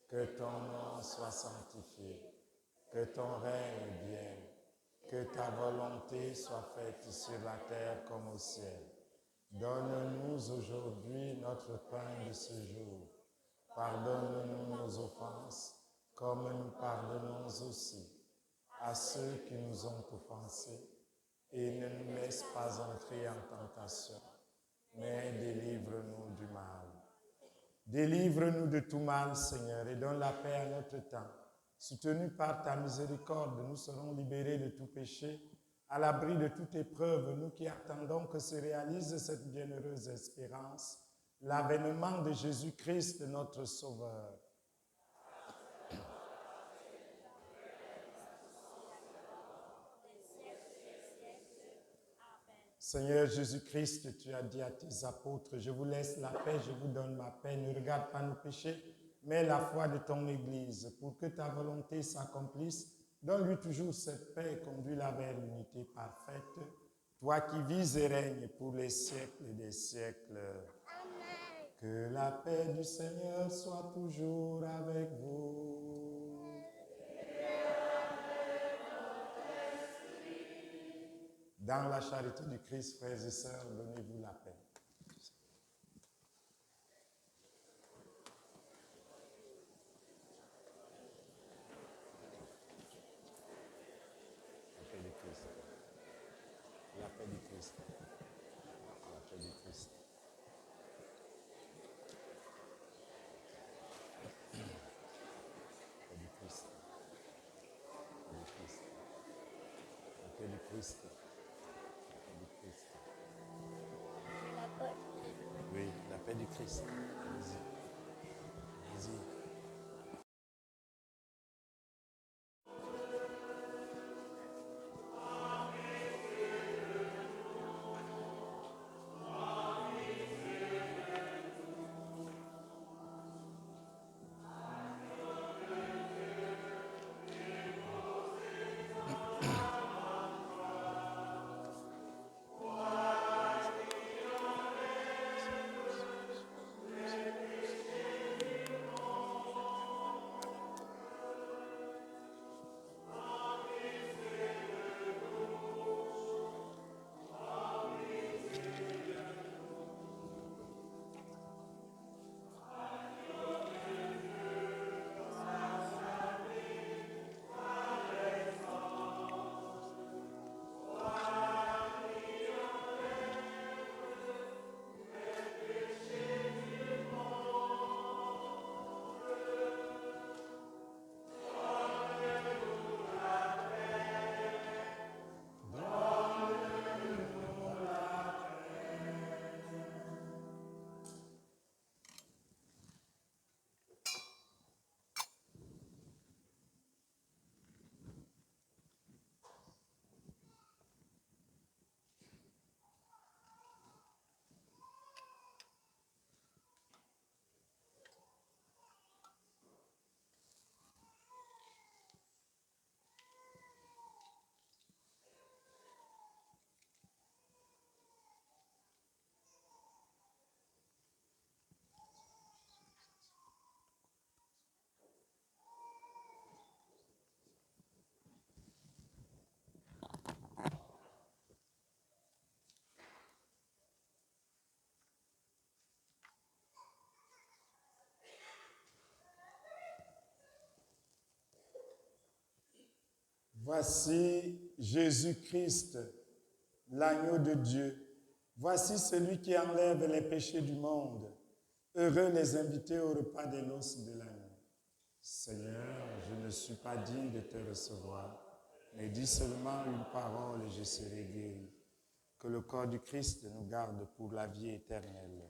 que ton nom soit sanctifié, que ton règne vienne, que ta volonté soit faite sur la terre comme au ciel. Donne-nous aujourd'hui notre pain de ce jour. Pardonne-nous nos offenses, comme nous pardonnons aussi à ceux qui nous ont offensés, et ne nous laisse pas entrer en tentation, mais délivre-nous du mal. Délivre-nous de tout mal, Seigneur, et donne la paix à notre temps. Soutenus par ta miséricorde, nous serons libérés de tout péché, à l'abri de toute épreuve, nous qui attendons que se réalise cette bienheureuse espérance, l'avènement de Jésus-Christ, notre Sauveur. Seigneur Jésus-Christ, tu as dit à tes apôtres, je vous laisse la paix, je vous donne ma paix. Ne regarde pas nos péchés, mais la foi de ton Église. Pour que ta volonté s'accomplisse, donne-lui toujours cette paix et conduis-la vers l'unité parfaite. Toi qui vis et règnes pour les siècles des siècles. Amen. Que la paix du Seigneur soit toujours avec vous. Dans la charité du Christ, frères et sœurs, donnez-vous la paix. La paix du Christ. La paix du Christ. La paix du Christ. La paix du Christ. La paix du Christ. Oui, la paix du Christ. Allez-y. Allez-y. Voici Jésus-Christ, l'agneau de Dieu. Voici celui qui enlève les péchés du monde. Heureux les invités au repas des noces de l'agneau. Seigneur, je ne suis pas digne de te recevoir, mais dis seulement une parole et je serai guéri. Que le corps du Christ nous garde pour la vie éternelle.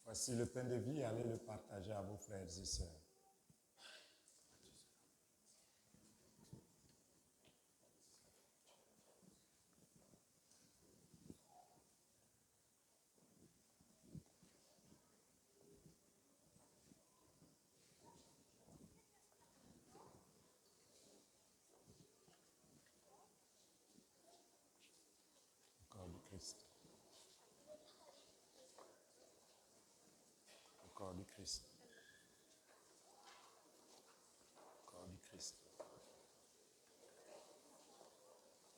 Voici le pain de vie, allez le partager à vos frères et sœurs. Le corps du Christ. Le corps du Christ. Le corps du Christ.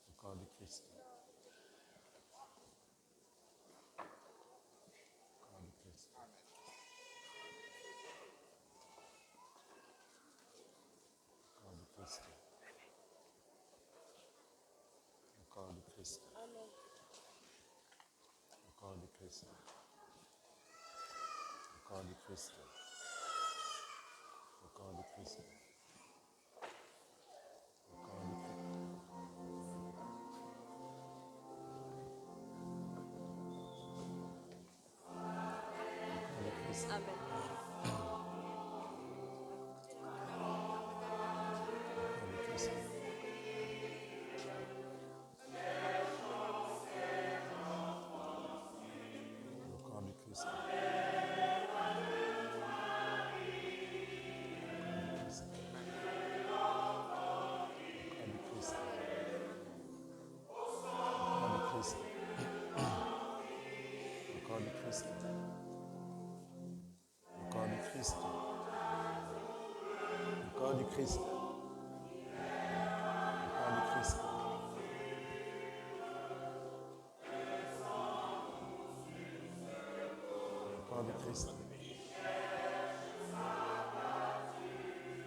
Le corps du Christ. Le corps du Christ. Le corps du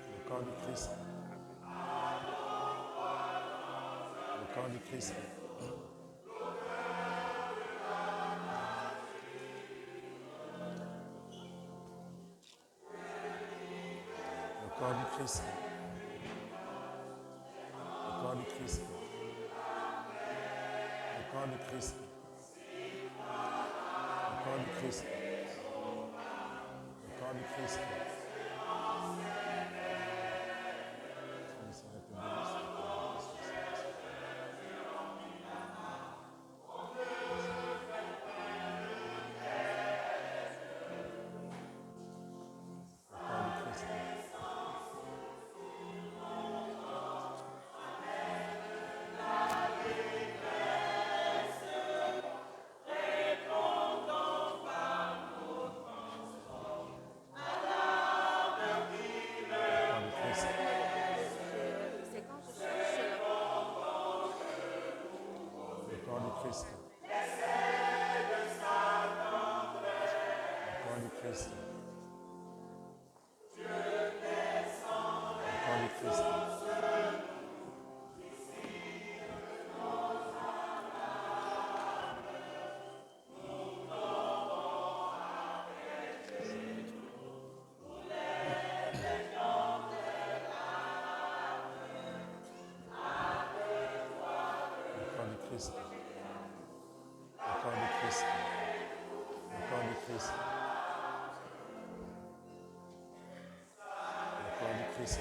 Christ. Le corps du Christ. Le corps du Christ. Le corps du Christ. Le corps du Christ. Le corps du Christ. Christ. Le corps du Christ. Le corps du Christ.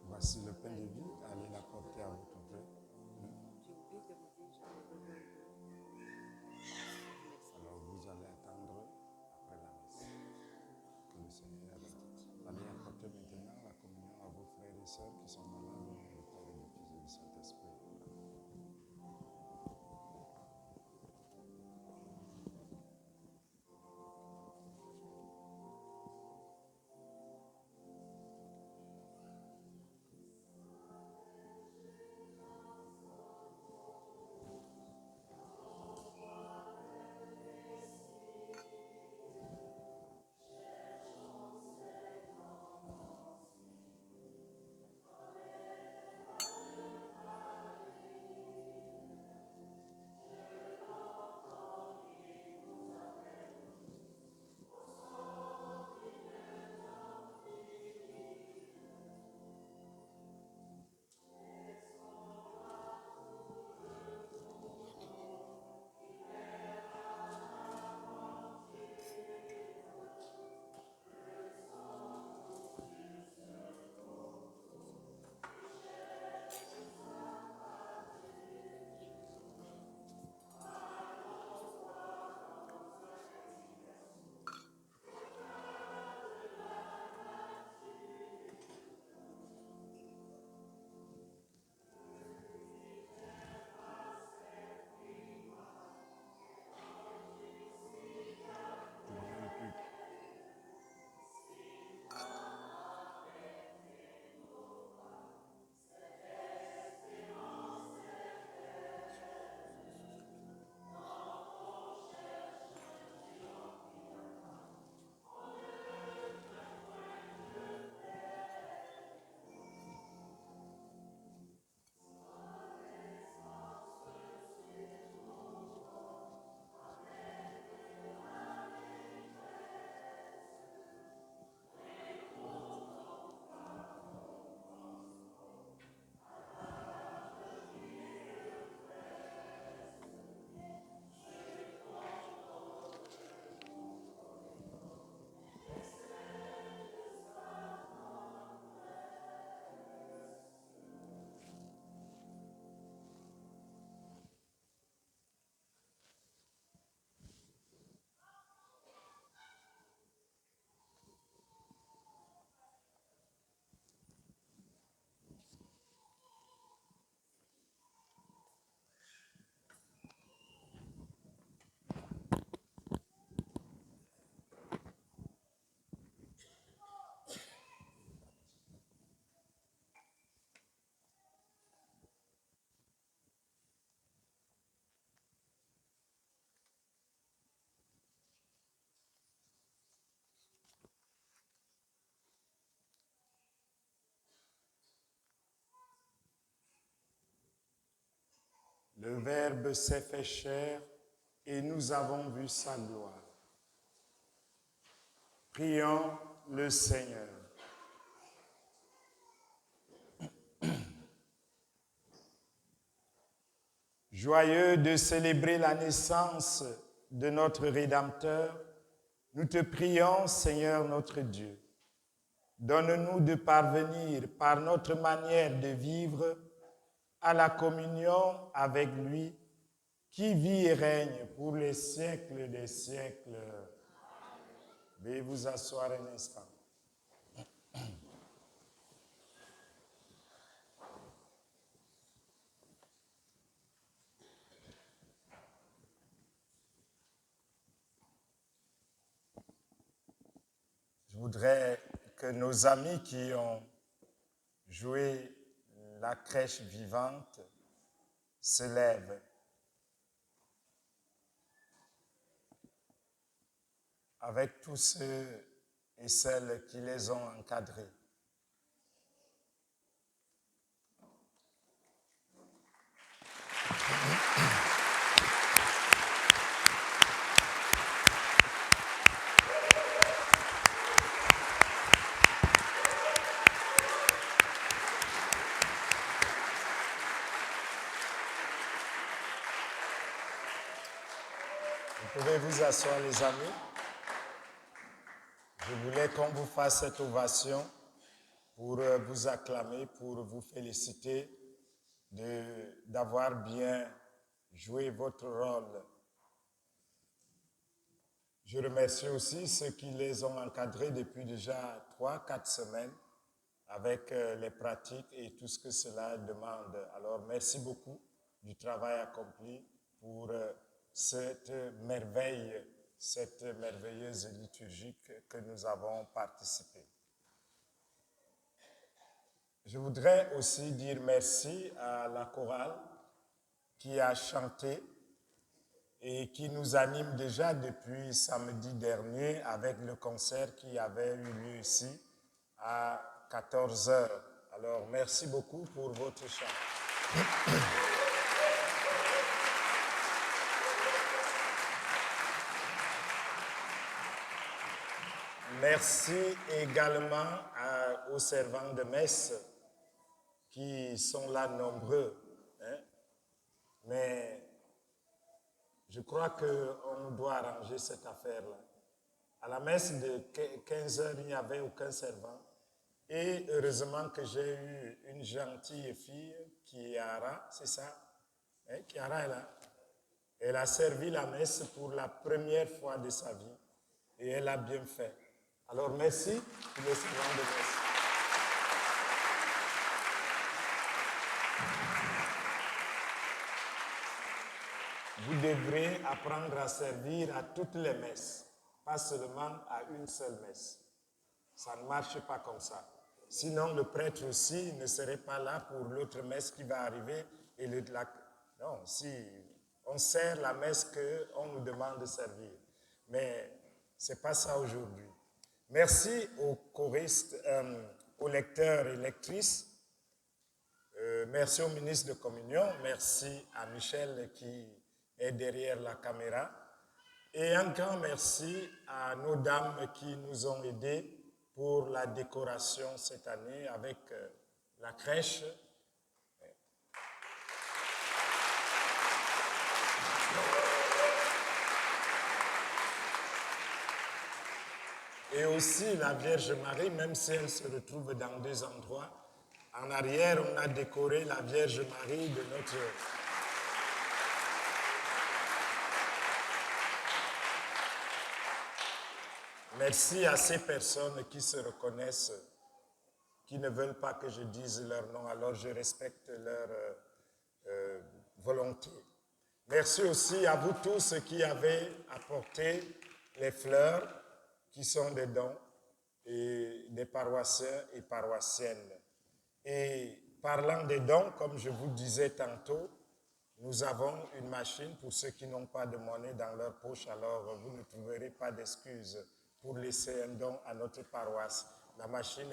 Voici le pain de vie, allez l'apporter à votre frère. Alors vous allez attendre après la messe. Que le Seigneur allez apporter maintenant la communion à vos frères et sœurs qui sont malades au nom du Père et du Fils et du Saint-Esprit. Le Verbe s'est fait chair et nous avons vu sa gloire. Prions le Seigneur. Joyeux de célébrer la naissance de notre Rédempteur, nous te prions, Seigneur notre Dieu. Donne-nous de parvenir par notre manière de vivre à la communion avec lui, qui vit et règne pour les siècles des siècles. Veuillez vous asseoir un instant. Je voudrais que nos amis qui ont joué la crèche vivante se lèvent. Avec tous ceux et celles qui les ont encadrés. Vous pouvez vous asseoir, les amis. Je voulais qu'on vous fasse cette ovation pour vous acclamer, pour vous féliciter d'avoir bien joué votre rôle. Je remercie aussi ceux qui les ont encadrés depuis déjà 3-4 semaines avec les pratiques et tout ce que cela demande. Alors, merci beaucoup du travail accompli pour cette merveilleuse liturgie que nous avons participé. Je voudrais aussi dire merci à la chorale qui a chanté et qui nous anime déjà depuis samedi dernier avec le concert qui avait eu lieu ici à 14h. Alors, merci beaucoup pour votre chant. Merci également aux servants de messe qui sont là nombreux. Mais je crois qu'on doit arranger cette affaire-là. À la messe de 15h, il n'y avait aucun servant. Et heureusement que j'ai eu une gentille fille, Chiara, c'est ça? Chiara est là. Elle a servi la messe pour la première fois de sa vie. Et elle a bien fait. Alors merci pour les servants de messe. Vous devrez apprendre à servir à toutes les messes, pas seulement à une seule messe. Ça ne marche pas comme ça. Sinon, le prêtre aussi ne serait pas là pour l'autre messe qui va arriver. Non, si on sert la messe qu'on nous demande de servir. Mais ce n'est pas ça aujourd'hui. Merci aux choristes, aux lecteurs et lectrices. Merci au ministre de Communion. Merci à Michel qui est derrière la caméra. Et un grand merci à nos dames qui nous ont aidés pour la décoration cette année avec la crèche. Et aussi la Vierge Marie, même si elle se retrouve dans 2 endroits. En arrière, on a décoré la Vierge Marie de notre... Merci à ces personnes qui se reconnaissent, qui ne veulent pas que je dise leur nom, alors je respecte leur volonté. Merci aussi à vous tous qui avez apporté les fleurs, qui sont des dons, et des paroissiens et paroissiennes. Et parlant des dons, comme je vous disais tantôt, nous avons une machine pour ceux qui n'ont pas de monnaie dans leur poche, alors vous ne trouverez pas d'excuses pour laisser un don à notre paroisse. La machine,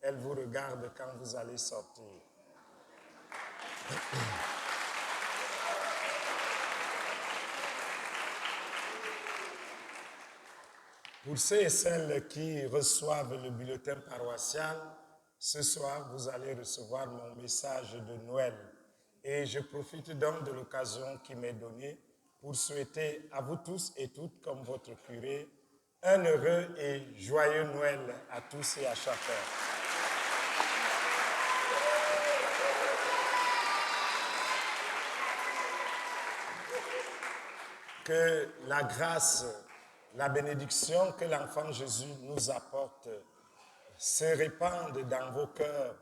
elle vous regarde quand vous allez sortir. Pour ceux et celles qui reçoivent le bulletin paroissial, ce soir, vous allez recevoir mon message de Noël. Et je profite donc de l'occasion qui m'est donnée pour souhaiter à vous tous et toutes, comme votre curé, un heureux et joyeux Noël à tous et à chacun. Que la grâce, la bénédiction que l'enfant Jésus nous apporte se répande dans vos cœurs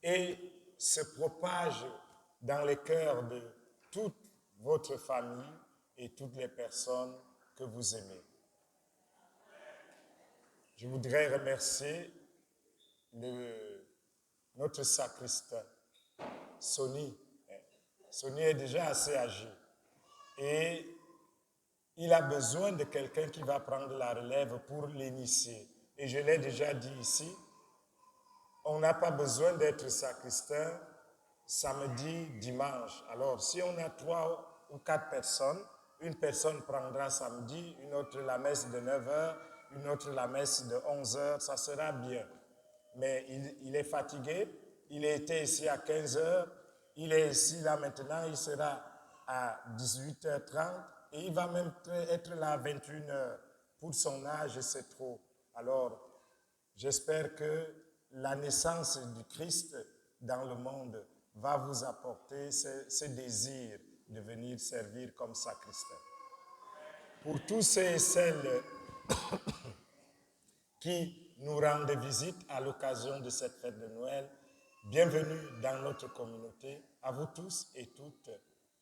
et se propage dans les cœurs de toute votre famille et toutes les personnes que vous aimez. Je voudrais remercier notre sacristain, Sonny. Sonny est déjà assez âgé et il a besoin de quelqu'un qui va prendre la relève pour l'initier. Et je l'ai déjà dit ici, on n'a pas besoin d'être sacristain samedi, dimanche. Alors, si on a 3 ou 4 personnes, une personne prendra samedi, une autre la messe de 9h, une autre la messe de 11h, ça sera bien. Mais il est fatigué, il était ici à 15h, il est ici là maintenant, il sera à 18h30 et il va même être là à 21h. Pour son âge, c'est trop. Alors, j'espère que la naissance du Christ dans le monde va vous apporter ce désir de venir servir comme sacristain. Pour tous ceux et celles qui nous rendent visite à l'occasion de cette fête de Noël, bienvenue dans notre communauté. À vous tous et toutes,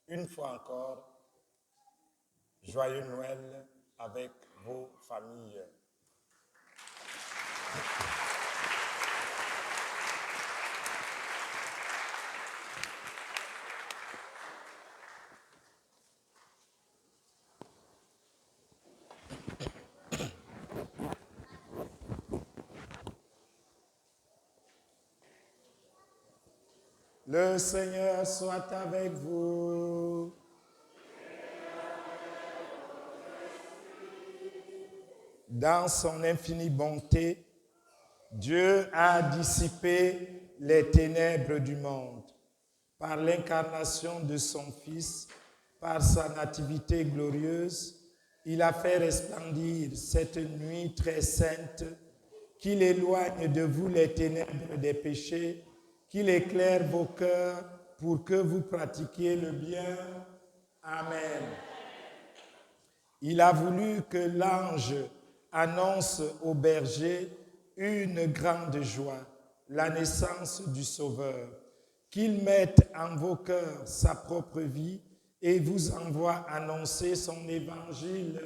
une fois encore, joyeux Noël avec vos familles. Le Seigneur soit avec vous. Dans son infinie bonté, Dieu a dissipé les ténèbres du monde. Par l'incarnation de son Fils, par sa nativité glorieuse, il a fait resplendir cette nuit très sainte, qu'il éloigne de vous les ténèbres des péchés, qu'il éclaire vos cœurs pour que vous pratiquiez le bien. Amen. Il a voulu que l'ange annonce aux bergers une grande joie, la naissance du Sauveur, qu'il mette en vos cœurs sa propre vie et vous envoie annoncer son évangile.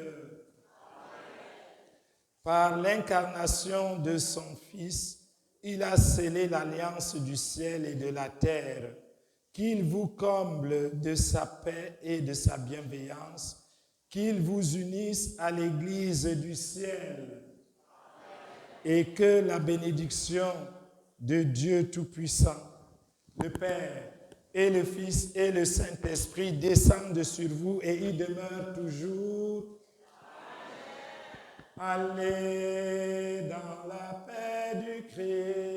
Par l'incarnation de son Fils, il a scellé l'alliance du ciel et de la terre, qu'il vous comble de sa paix et de sa bienveillance, qu'il vous unisse à l'Église du ciel et que la bénédiction de Dieu Tout-Puissant, le Père et le Fils et le Saint-Esprit descendent sur vous et y demeurent toujours. Allez dans la paix du Christ.